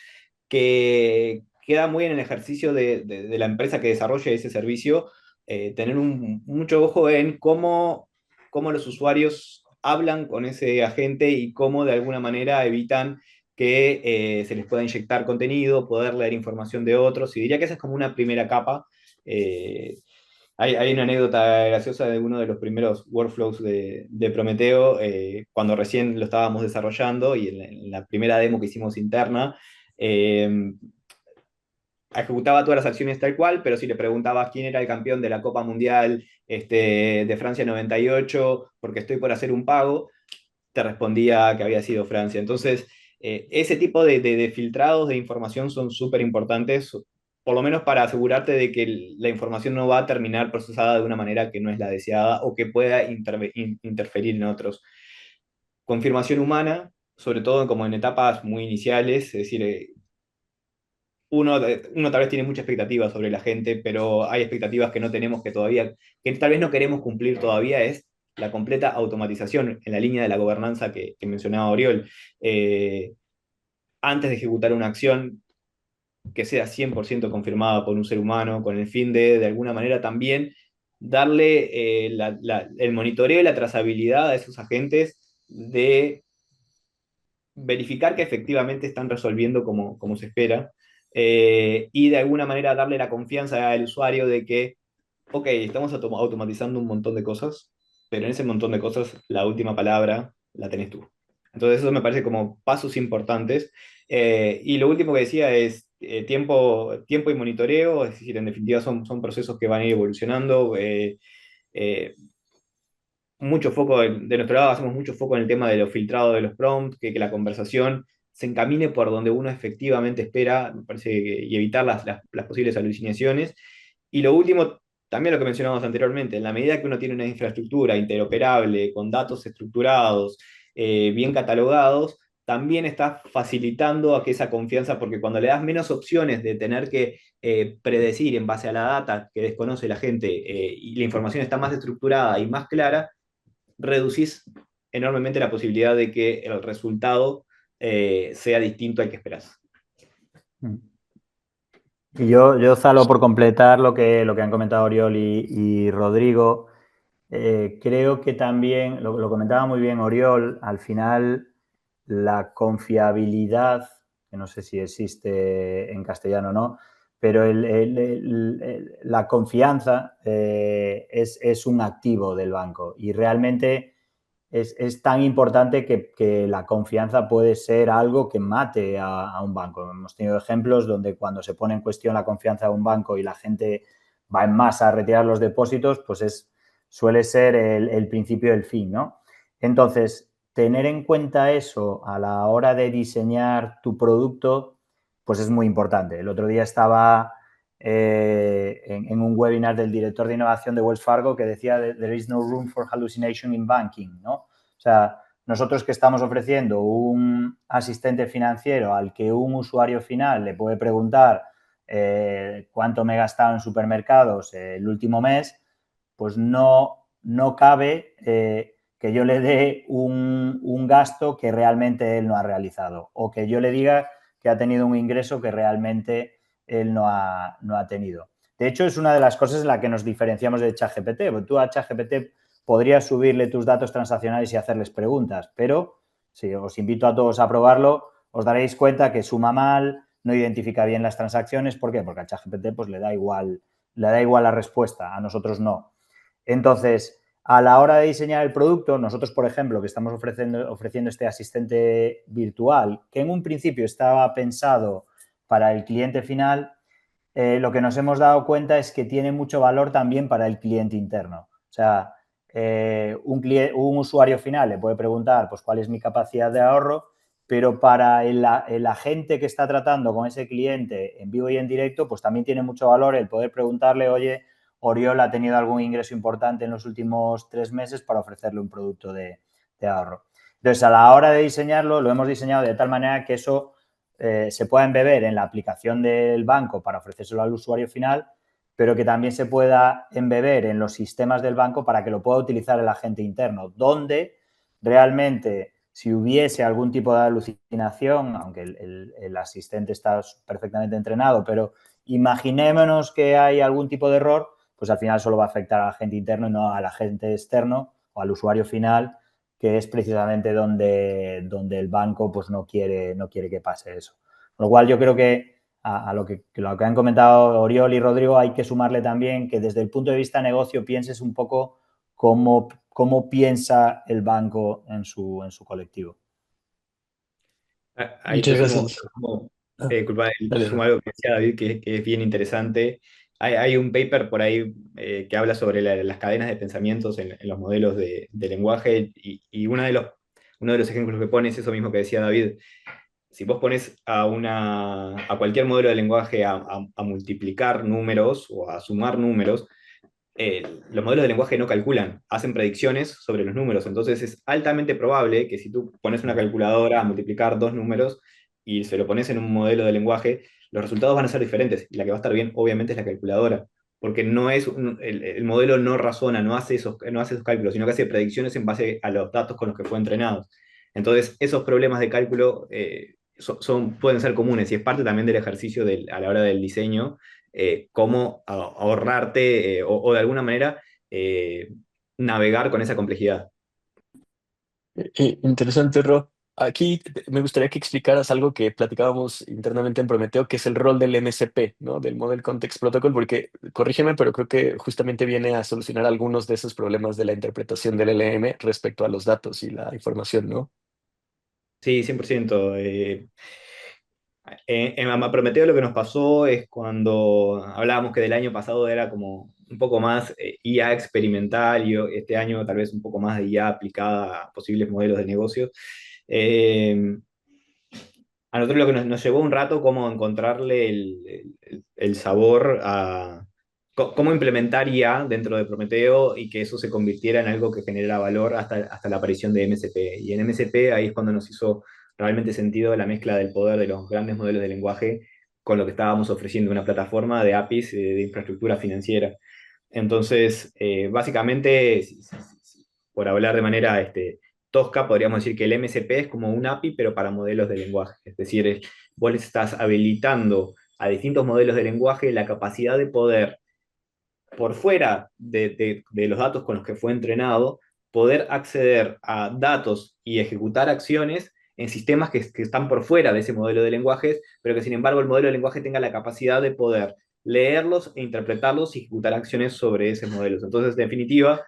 que queda muy en el ejercicio de la empresa que desarrolla ese servicio, tener mucho ojo en cómo los usuarios hablan con ese agente y cómo de alguna manera evitan que se les pueda inyectar contenido, poder leer información de otros, y diría que esa es como una primera capa. Eh, hay una anécdota graciosa de uno de los primeros workflows de Prometeo, cuando recién lo estábamos desarrollando y en la primera demo que hicimos interna, eh, ejecutaba todas las acciones tal cual, pero si le preguntabas quién era el campeón de la Copa Mundial de Francia 98, porque estoy por hacer un pago, te respondía que había sido Francia. Entonces, ese tipo de filtrados de información son súper importantes, por lo menos para asegurarte de que la información no va a terminar procesada de una manera que no es la deseada o que pueda interferir en otros. Confirmación humana, sobre todo como en etapas muy iniciales, es decir, uno tal vez tiene mucha expectativa sobre la gente, pero hay expectativas que no tenemos que tal vez no queremos cumplir todavía, es la completa automatización en la línea de la gobernanza que mencionaba Oriol. Eh, Antes de ejecutar una acción que sea 100% confirmada por un ser humano, con el fin de alguna manera también darle el monitoreo y la trazabilidad a esos agentes, de verificar que efectivamente están resolviendo como se espera, y de alguna manera darle la confianza al usuario de que, ok, estamos automatizando un montón de cosas, pero en ese montón de cosas la última palabra la tenés tú. Entonces eso me parece como pasos importantes. Y lo último que decía es tiempo y monitoreo, es decir, en definitiva son procesos que van a ir evolucionando. Eh, Mucho foco de nuestro lado, hacemos mucho foco en el tema de los filtrados de los prompts, que la conversación se encamine por donde uno efectivamente espera, me parece y evitar las posibles alucinaciones. Y lo último, también lo que mencionamos anteriormente, en la medida que uno tiene una infraestructura interoperable, con datos estructurados, bien catalogados, también está facilitando a que esa confianza, porque cuando le das menos opciones de tener que predecir en base a la data que desconoce la gente y la información está más estructurada y más clara, reducís enormemente la posibilidad de que el resultado sea distinto al que esperás. Y yo Zalo, por completar lo que han comentado Oriol y Rodrigo, creo que también, lo comentaba muy bien Oriol, al final la confiabilidad, que no sé si existe en castellano o no, pero la confianza es un activo del banco y realmente es tan importante que la confianza puede ser algo que mate a un banco. Hemos tenido ejemplos donde cuando se pone en cuestión la confianza de un banco y la gente va en masa a retirar los depósitos, pues suele ser el principio del fin, ¿no? Entonces, tener en cuenta eso a la hora de diseñar tu producto, pues es muy importante. El otro día estaba en un webinar del director de innovación de Wells Fargo que decía there is no room for hallucination in banking, ¿no? O sea, nosotros que estamos ofreciendo un asistente financiero al que un usuario final le puede preguntar cuánto me he gastado en supermercados el último mes, pues no cabe que yo le dé un gasto que realmente él no ha realizado o que yo le diga que ha tenido un ingreso que realmente él no ha tenido. De hecho, es una de las cosas en la que nos diferenciamos de ChatGPT, porque tú a ChatGPT podrías subirle tus datos transaccionales y hacerles preguntas, pero si os invito a todos a probarlo, os daréis cuenta que suma mal, no identifica bien las transacciones. ¿Por qué? Porque a ChatGPT pues, le da igual la respuesta, a nosotros no. Entonces, a la hora de diseñar el producto, nosotros, por ejemplo, que estamos ofreciendo este asistente virtual, que en un principio estaba pensado para el cliente final, lo que nos hemos dado cuenta es que tiene mucho valor también para el cliente interno. O sea, un usuario final le puede preguntar pues, cuál es mi capacidad de ahorro, pero para el agente que está tratando con ese cliente en vivo y en directo, pues también tiene mucho valor el poder preguntarle, oye, Oriol ha tenido algún ingreso importante en los últimos 3 meses para ofrecerle un producto de ahorro. Entonces, a la hora de diseñarlo, lo hemos diseñado de tal manera que eso se pueda embeber en la aplicación del banco para ofrecérselo al usuario final, pero que también se pueda embeber en los sistemas del banco para que lo pueda utilizar el agente interno, donde realmente si hubiese algún tipo de alucinación, aunque el asistente está perfectamente entrenado, pero imaginémonos que hay algún tipo de error, pues al final solo va a afectar al agente interno y no al agente externo o al usuario final, que es precisamente donde el banco pues, no quiere que pase eso. Con lo cual, yo creo que a lo que han comentado Oriol y Rodrigo hay que sumarle también que desde el punto de vista de negocio pienses un poco cómo piensa el banco en su colectivo. Ahí te Muchas sumo, gracias. Ah, dale, sumo Ro. algo que decía David que es bien interesante. Hay un paper por ahí que habla sobre las cadenas de pensamientos en los modelos de lenguaje y uno de los ejemplos que pone es eso mismo que decía David. Si vos pones a cualquier modelo de lenguaje a multiplicar números o a sumar números, los modelos de lenguaje no calculan, hacen predicciones sobre los números. Entonces es altamente probable que si tú pones una calculadora a multiplicar dos números y se lo pones en un modelo de lenguaje, los resultados van a ser diferentes. Y la que va a estar bien, obviamente, es la calculadora. Porque el modelo no razona, no hace esos cálculos, sino que hace predicciones en base a los datos con los que fue entrenado. Entonces, esos problemas de cálculo pueden ser comunes y es parte también del ejercicio a la hora del diseño cómo ahorrarte o de alguna manera eh, navegar con esa complejidad. Interesante, Ro. Aquí me gustaría que explicaras algo que platicábamos internamente en Prometeo, que es el rol del MCP, ¿no? Del Model Context Protocol, porque, corrígeme, pero creo que justamente viene a solucionar algunos de esos problemas de la interpretación del LM respecto a los datos y la información, ¿no? Sí, 100%. En Prometeo lo que nos pasó es cuando hablábamos que del año pasado era como un poco más IA experimental y este año tal vez un poco más de IA aplicada a posibles modelos de negocio. Eh, a nosotros lo que nos llevó un rato como encontrarle el sabor cómo implementar IA dentro de Prometeo y que eso se convirtiera en algo que generara valor hasta la aparición de MCP. Y en MCP ahí es cuando nos hizo realmente sentido la mezcla del poder de los grandes modelos de lenguaje con lo que estábamos ofreciendo, una plataforma de APIs de infraestructura financiera. Entonces, básicamente, por hablar de manera tosca, podríamos decir que el MCP es como un API, pero para modelos de lenguaje. Es decir, vos les estás habilitando a distintos modelos de lenguaje la capacidad de poder, por fuera de los datos con los que fue entrenado, poder acceder a datos y ejecutar acciones en sistemas que están por fuera de ese modelo de lenguajes, pero que sin embargo el modelo de lenguaje tenga la capacidad de poder leerlos e interpretarlos y ejecutar acciones sobre esos modelos. Entonces, en definitiva,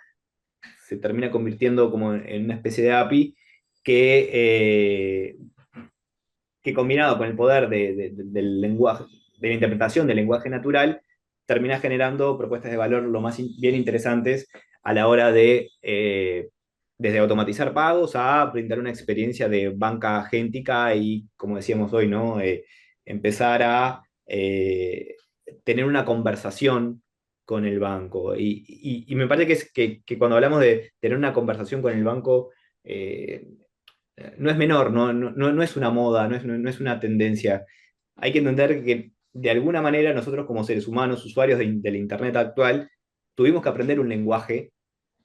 se termina convirtiendo como en una especie de API que combinado con el poder del lenguaje, de la interpretación del lenguaje natural, termina generando propuestas de valor lo más bien interesantes a la hora de, desde automatizar pagos a brindar una experiencia de banca agéntica y, como decíamos hoy, ¿no? Empezar a tener una conversación con el banco. Y me parece que cuando hablamos de tener una conversación con el banco, no es menor, no es una moda, no es una tendencia. Hay que entender que de alguna manera nosotros como seres humanos, usuarios de la Internet actual, tuvimos que aprender un lenguaje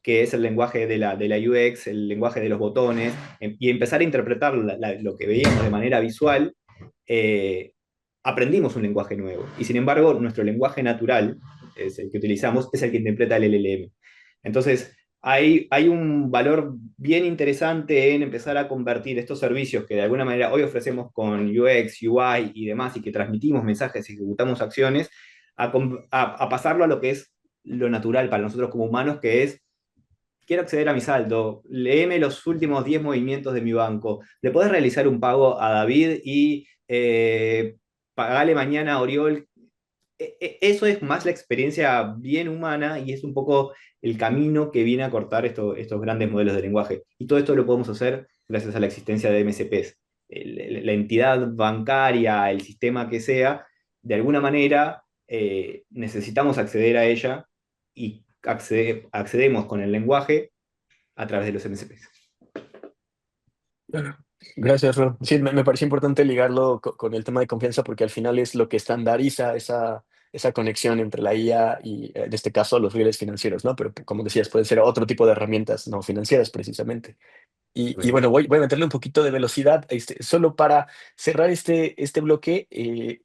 que es el lenguaje de la UX, el lenguaje de los botones, y empezar a interpretar lo que veíamos de manera visual, eh, aprendimos un lenguaje nuevo. Y sin embargo, nuestro lenguaje natural, es el que utilizamos, es el que interpreta el LLM. Entonces, hay un valor bien interesante en empezar a convertir estos servicios que de alguna manera hoy ofrecemos con UX, UI y demás, y que transmitimos mensajes y ejecutamos acciones, a pasarlo a lo que es lo natural para nosotros como humanos, que es: quiero acceder a mi saldo, léeme los últimos 10 movimientos de mi banco, le podés realizar un pago a David y pagale mañana a Oriol. Eso es más la experiencia bien humana y es un poco el camino que viene a cortar estos grandes modelos de lenguaje. Y todo esto lo podemos hacer gracias a la existencia de MSPs. La entidad bancaria, el sistema que sea, de alguna manera necesitamos acceder a ella y accedemos con el lenguaje a través de los MSPs. Gracias, Ron. Sí, me parece importante ligarlo con el tema de confianza porque al final es lo que estandariza esa conexión entre la IA y, en este caso, los rieles financieros, ¿no? Pero como decías, pueden ser otro tipo de herramientas no financieras, precisamente. Y bueno, voy a meterle un poquito de velocidad. Solo para cerrar este bloque,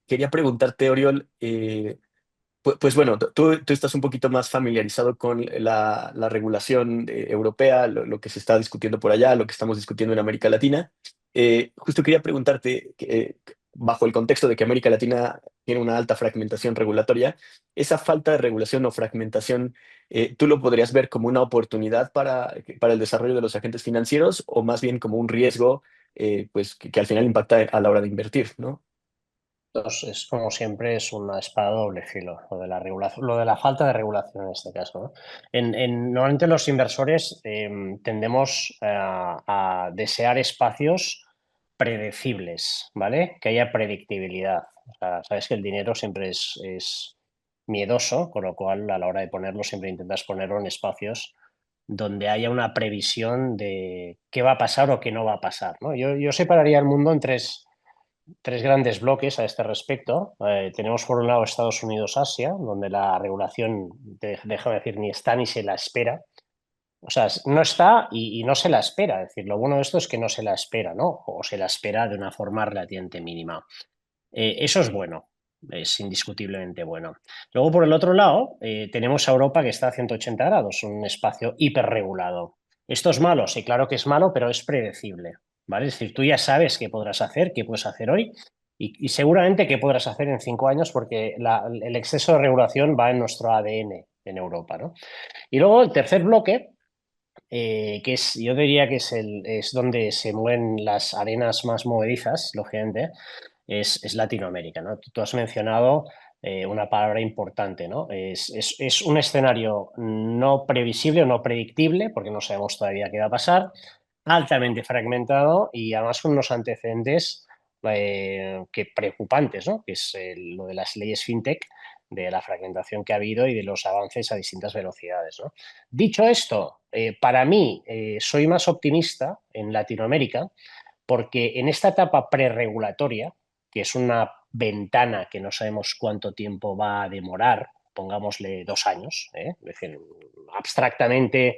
quería preguntarte, Oriol, pues bueno, tú estás un poquito más familiarizado con la regulación europea, lo que se está discutiendo por allá, lo que estamos discutiendo en América Latina. Justo quería preguntarte, bajo el contexto de que América Latina tiene una alta fragmentación regulatoria, esa falta de regulación o fragmentación, ¿tú lo podrías ver como una oportunidad para el desarrollo de los agentes financieros o más bien como un riesgo, pues que al final impacta a la hora de invertir, ¿no? Es como siempre, es una espada de doble filo, lo de la regulación, lo de la falta de regulación en este caso, ¿no? Normalmente los inversores tendemos a desear espacios predecibles, ¿vale? Que haya predictibilidad. O sea, sabes que el dinero siempre es miedoso, con lo cual a la hora de ponerlo siempre intentas ponerlo en espacios donde haya una previsión de qué va a pasar o qué no va a pasar, ¿no? Yo separaría el mundo en tres grandes bloques a este respecto. Tenemos por un lado Estados Unidos-Asia, donde la regulación, déjame decir, ni está ni se la espera. O sea, no está y no se la espera. Es decir, lo bueno de esto es que no se la espera, ¿no? O se la espera de una forma relativamente mínima. Eso es bueno, es indiscutiblemente bueno. Luego, por el otro lado, tenemos a Europa que está a 180 grados, un espacio hiperregulado. ¿Esto es malo? Sí, claro que es malo, pero es predecible, ¿vale? Es decir, tú ya sabes qué podrás hacer, qué puedes hacer hoy y seguramente qué podrás hacer en 5 años porque el exceso de regulación va en nuestro ADN en Europa, ¿no? Y luego el tercer bloque, que yo diría que es donde se mueven las arenas más movedizas, lógicamente, es Latinoamérica, ¿no? Tú has mencionado una palabra importante, ¿no? Es un escenario no previsible o no predictible, porque no sabemos todavía qué va a pasar, altamente fragmentado y además con unos antecedentes que preocupantes, ¿no? Que es lo de las leyes fintech, de la fragmentación que ha habido y de los avances a distintas velocidades, ¿no? Dicho esto, para mí soy más optimista en Latinoamérica porque en esta etapa preregulatoria, que es una ventana que no sabemos cuánto tiempo va a demorar, pongámosle 2 años, es decir, abstractamente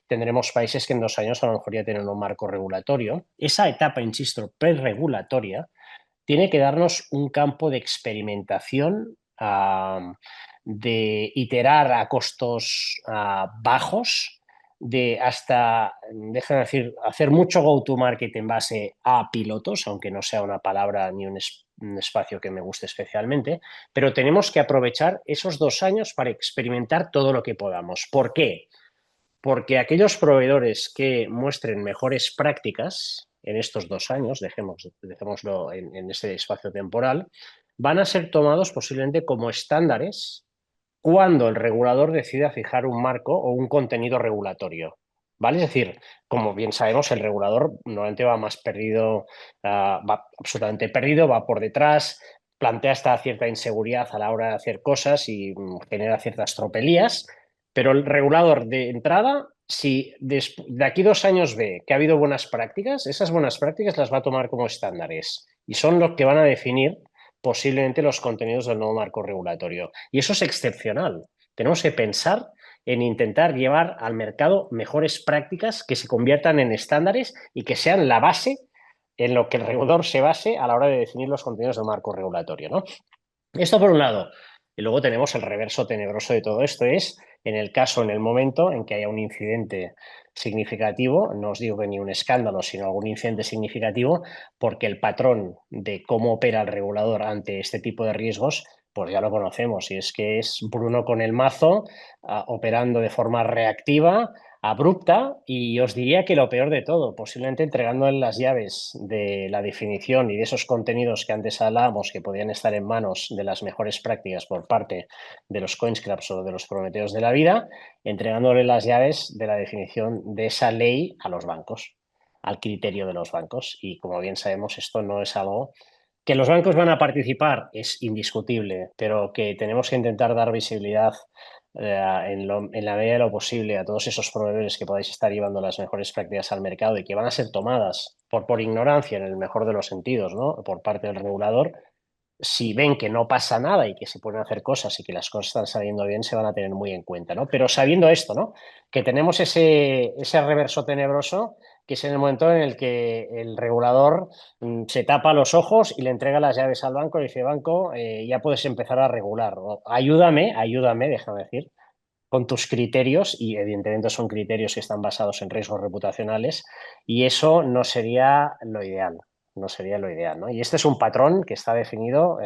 tendremos países que en 2 años a lo mejor ya tienen un marco regulatorio. Esa etapa, insisto, preregulatoria, tiene que darnos un campo de experimentación, de iterar a costos bajos, de hasta, déjame decir, hacer mucho go-to-market en base a pilotos, aunque no sea una palabra ni un espacio que me guste especialmente, pero tenemos que aprovechar esos 2 años para experimentar todo lo que podamos. ¿Por qué? Porque aquellos proveedores que muestren mejores prácticas en estos 2 años, dejémoslo en ese espacio temporal, van a ser tomados posiblemente como estándares cuando el regulador decida fijar un marco o un contenido regulatorio. ¿Vale? Es decir, como bien sabemos, el regulador normalmente va más perdido, va absolutamente perdido, va por detrás, plantea hasta cierta inseguridad a la hora de hacer cosas y genera ciertas tropelías, pero el regulador de entrada, si de aquí 2 años ve que ha habido buenas prácticas, esas buenas prácticas las va a tomar como estándares y son los que van a definir posiblemente los contenidos del nuevo marco regulatorio. Y eso es excepcional. Tenemos que pensar en intentar llevar al mercado mejores prácticas que se conviertan en estándares y que sean la base en lo que el regulador se base a la hora de definir los contenidos del marco regulatorio, ¿no? Esto por un lado. Y luego tenemos el reverso tenebroso de todo esto, es en el caso, en el momento en que haya un incidente significativo, no os digo que ni un escándalo, sino algún incidente significativo, porque el patrón de cómo opera el regulador ante este tipo de riesgos, pues ya lo conocemos, y es que es Bruno con el mazo, operando de forma reactiva, abrupta, y os diría que lo peor de todo, posiblemente entregándole las llaves de la definición y de esos contenidos que antes hablábamos que podían estar en manos de las mejores prácticas por parte de los coinscraps o de los prometeos de la vida, entregándole las llaves de la definición de esa ley a los bancos, al criterio de los bancos. Y como bien sabemos, esto no es algo que los bancos van a participar, es indiscutible, pero que tenemos que intentar dar visibilidad en la medida de lo posible a todos esos proveedores que podáis estar llevando las mejores prácticas al mercado y que van a ser tomadas por ignorancia en el mejor de los sentidos, ¿no? Por parte del regulador. Si ven que no pasa nada y que se pueden hacer cosas y que las cosas están saliendo bien, se van a tener muy en cuenta, ¿no? Pero sabiendo esto, ¿no? Que tenemos ese reverso tenebroso, que es en el momento en el que el regulador se tapa los ojos y le entrega las llaves al banco y dice, banco, ya puedes empezar a regular. O, ayúdame, déjame decir, con tus criterios, y evidentemente son criterios que están basados en riesgos reputacionales, y eso no sería lo ideal, no sería lo ideal, ¿no? Y este es un patrón que está definido,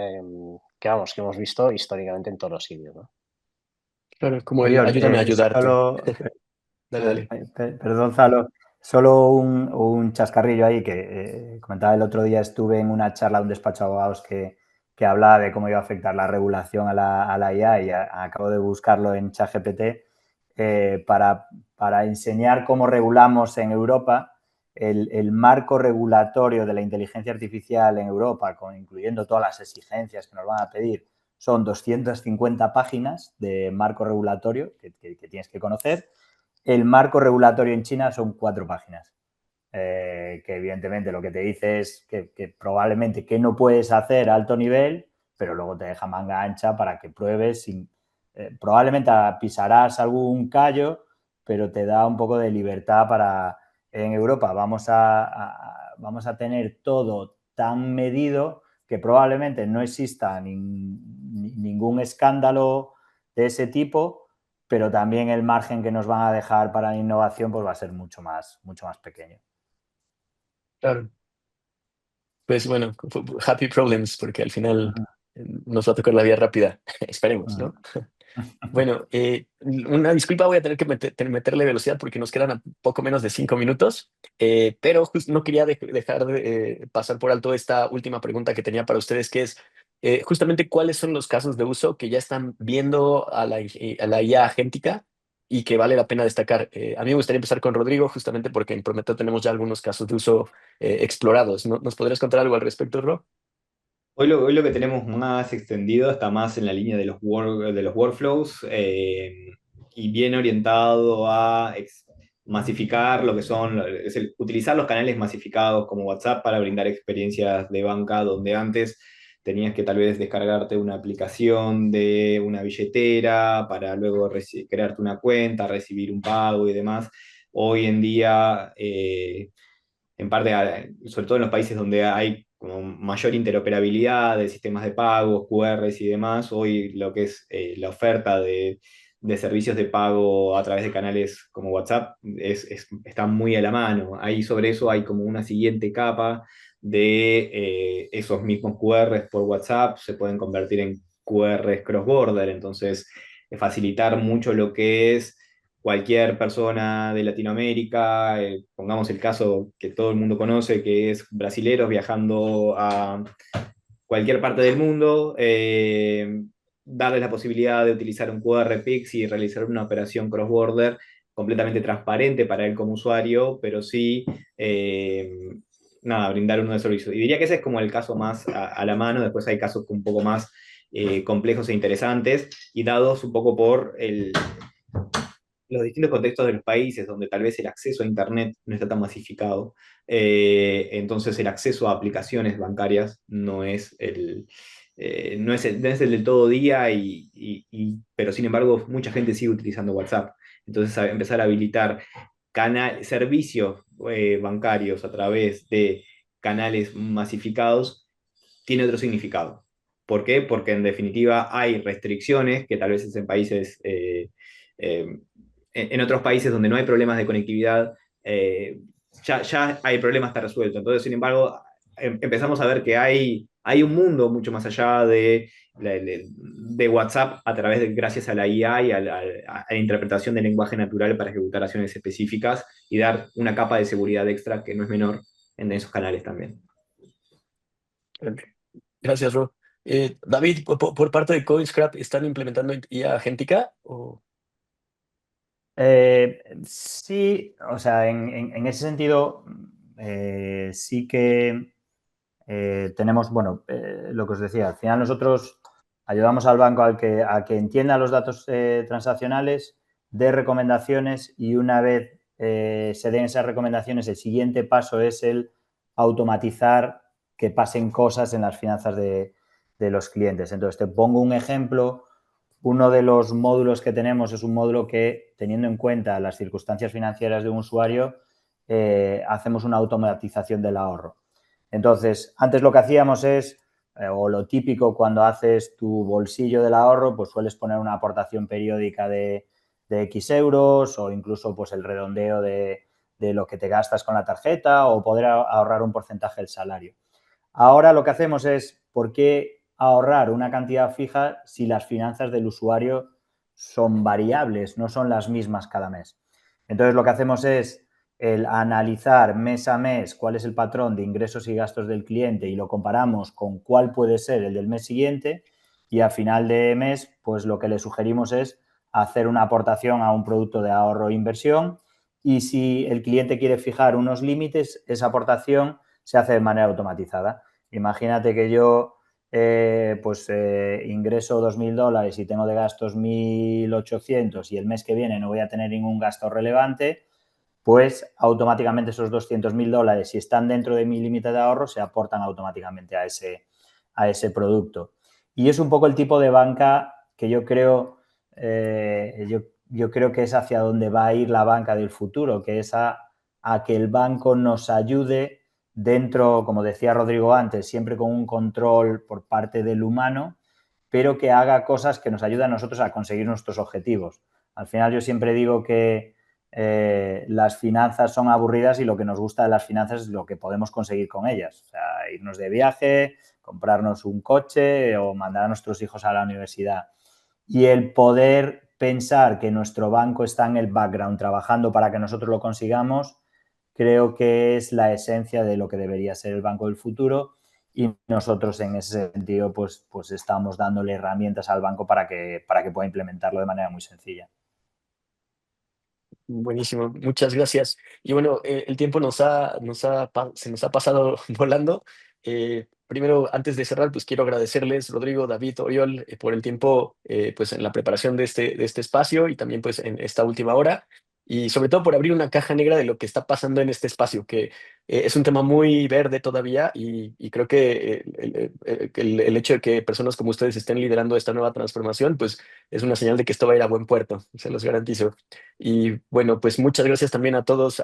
que vamos, que hemos visto históricamente en todos los sitios, ¿no? Claro, como el Oriol, ayúdame a ayudarte. solo, Dale, dale. perdón, Zalo, solo un chascarrillo ahí que comentaba el otro día, estuve en una charla de un despacho de abogados que hablaba de cómo iba a afectar la regulación a la IA y acabo de buscarlo en ChatGPT para enseñar cómo regulamos en Europa el marco regulatorio de la inteligencia artificial en Europa, incluyendo todas las exigencias que nos van a pedir. Son 250 páginas de marco regulatorio que tienes que conocer. El marco regulatorio en China son 4 páginas, que evidentemente lo que te dice es que probablemente qué no puedes hacer a alto nivel, pero luego te deja manga ancha para que pruebes. Probablemente pisarás algún callo, pero te da un poco de libertad para... En Europa vamos a tener todo tan medido que probablemente no exista ningún escándalo de ese tipo, pero también el margen que nos van a dejar para la innovación pues va a ser mucho más pequeño. Claro. Pues bueno, happy problems, porque al final nos va a tocar la vía rápida. Esperemos, ¿no? Bueno, una disculpa, voy a tener que meterle velocidad porque nos quedan a poco menos de 5 minutos, pero no quería dejar de pasar por alto esta última pregunta que tenía para ustedes, que es justamente cuáles son los casos de uso que ya están viendo a la IA agéntica y que vale la pena destacar. A mí me gustaría empezar con Rodrigo, justamente porque en Prometeo tenemos ya algunos casos de uso explorados. ¿Nos podrías contar algo al respecto, Ro? Hoy lo que tenemos más extendido está más en la línea de de los workflows y bien orientado a masificar lo que son, utilizar los canales masificados como WhatsApp para brindar experiencias de banca donde antes tenías que tal vez descargarte una aplicación de una billetera para luego crearte una cuenta, recibir un pago y demás. Hoy en día en parte, sobre todo en los países donde hay como mayor interoperabilidad de sistemas de pagos, QRs y demás, hoy lo que es la oferta de servicios de pago a través de canales como WhatsApp está muy a la mano. Ahí sobre eso hay como una siguiente capa de esos mismos QRs por WhatsApp, se pueden convertir en QRs cross-border, entonces facilitar mucho lo que es cualquier persona de Latinoamérica, pongamos el caso que todo el mundo conoce, que es brasileros viajando a cualquier parte del mundo, darles la posibilidad de utilizar un QR Pix y realizar una operación cross-border completamente transparente para él como usuario, pero sí, nada, brindar uno de servicios. Y diría que ese es como el caso más a la mano, después hay casos un poco más complejos e interesantes y dados un poco por los distintos contextos de los países donde tal vez el acceso a Internet no está tan masificado, entonces el acceso a aplicaciones bancarias no es el del todo día, pero sin embargo mucha gente sigue utilizando WhatsApp. Entonces empezar a habilitar servicios bancarios a través de canales masificados tiene otro significado. ¿Por qué? Porque en definitiva hay restricciones que tal vez es en países eh, en otros países donde no hay problemas de conectividad, ya hay problemas está resuelto. Entonces, sin embargo, empezamos a ver que hay un mundo mucho más allá de WhatsApp a través gracias a la IA y a la interpretación del lenguaje natural para ejecutar acciones específicas y dar una capa de seguridad extra que no es menor en esos canales también. Gracias, Ro. David, por parte de CoinScrap, ¿están implementando IA agéntica? Sí, o sea, en ese sentido, sí que tenemos, bueno, lo que os decía, al final nosotros ayudamos al banco a que entienda los datos transaccionales, dé recomendaciones y una vez se den esas recomendaciones, el siguiente paso es el automatizar que pasen cosas en las finanzas de los clientes. Entonces, te pongo un ejemplo. Uno de los módulos que tenemos es un módulo que, teniendo en cuenta las circunstancias financieras de un usuario, hacemos una automatización del ahorro. Entonces, antes lo que hacíamos es, o lo típico cuando haces tu bolsillo del ahorro, pues sueles poner una aportación periódica de X euros o incluso pues el redondeo de lo que te gastas con la tarjeta o poder ahorrar un porcentaje del salario. Ahora lo que hacemos es, ¿por qué ahorrar una cantidad fija si las finanzas del usuario son variables, no son las mismas cada mes? Entonces lo que hacemos es el analizar mes a mes cuál es el patrón de ingresos y gastos del cliente y lo comparamos con cuál puede ser el del mes siguiente y a final de mes pues lo que le sugerimos es hacer una aportación a un producto de ahorro e inversión y si el cliente quiere fijar unos límites, esa aportación se hace de manera automatizada. Imagínate que yo ingreso $2.000 y tengo de gastos 1.800 y el mes que viene no voy a tener ningún gasto relevante, pues automáticamente esos $200.000, si están dentro de mi límite de ahorro, se aportan automáticamente a ese producto. Y es un poco el tipo de banca que yo creo, yo creo que es hacia donde va a ir la banca del futuro, que es a que el banco nos ayude dentro, como decía Rodrigo antes, siempre con un control por parte del humano, pero que haga cosas que nos ayuden a nosotros a conseguir nuestros objetivos. Al final yo siempre digo que las finanzas son aburridas y lo que nos gusta de las finanzas es lo que podemos conseguir con ellas. O sea, irnos de viaje, comprarnos un coche o mandar a nuestros hijos a la universidad. Y el poder pensar que nuestro banco está en el background trabajando para que nosotros lo consigamos, creo que es la esencia de lo que debería ser el banco del futuro y nosotros en ese sentido pues estamos dándole herramientas al banco para que pueda implementarlo de manera muy sencilla. Buenísimo, muchas gracias. Y bueno, el tiempo se nos ha pasado volando. primero, antes de cerrar, pues quiero agradecerles, Rodrigo, David, Oriol, por el tiempo pues en la preparación de este espacio y también pues en esta última hora. Y sobre todo por abrir una caja negra de lo que está pasando en este espacio, que es un tema muy verde todavía y creo que el hecho de que personas como ustedes estén liderando esta nueva transformación, pues es una señal de que esto va a ir a buen puerto, se los garantizo. Y bueno, pues muchas gracias también a todos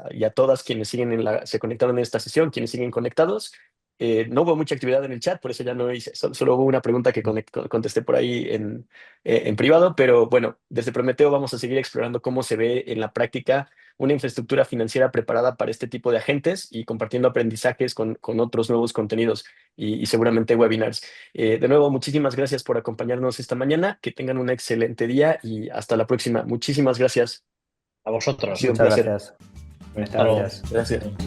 y a todas quienes siguen se conectaron en esta sesión, quienes siguen conectados. No hubo mucha actividad en el chat, por eso ya no hice, solo hubo una pregunta que contesté por ahí en privado, pero bueno, desde Prometeo vamos a seguir explorando cómo se ve en la práctica una infraestructura financiera preparada para este tipo de agentes y compartiendo aprendizajes con otros nuevos contenidos y seguramente webinars. De nuevo, muchísimas gracias por acompañarnos esta mañana, que tengan un excelente día y hasta la próxima. Muchísimas gracias. A Ha vosotros. sido un Muchas placer. gracias. Buenas Hasta luego. tardes. Gracias.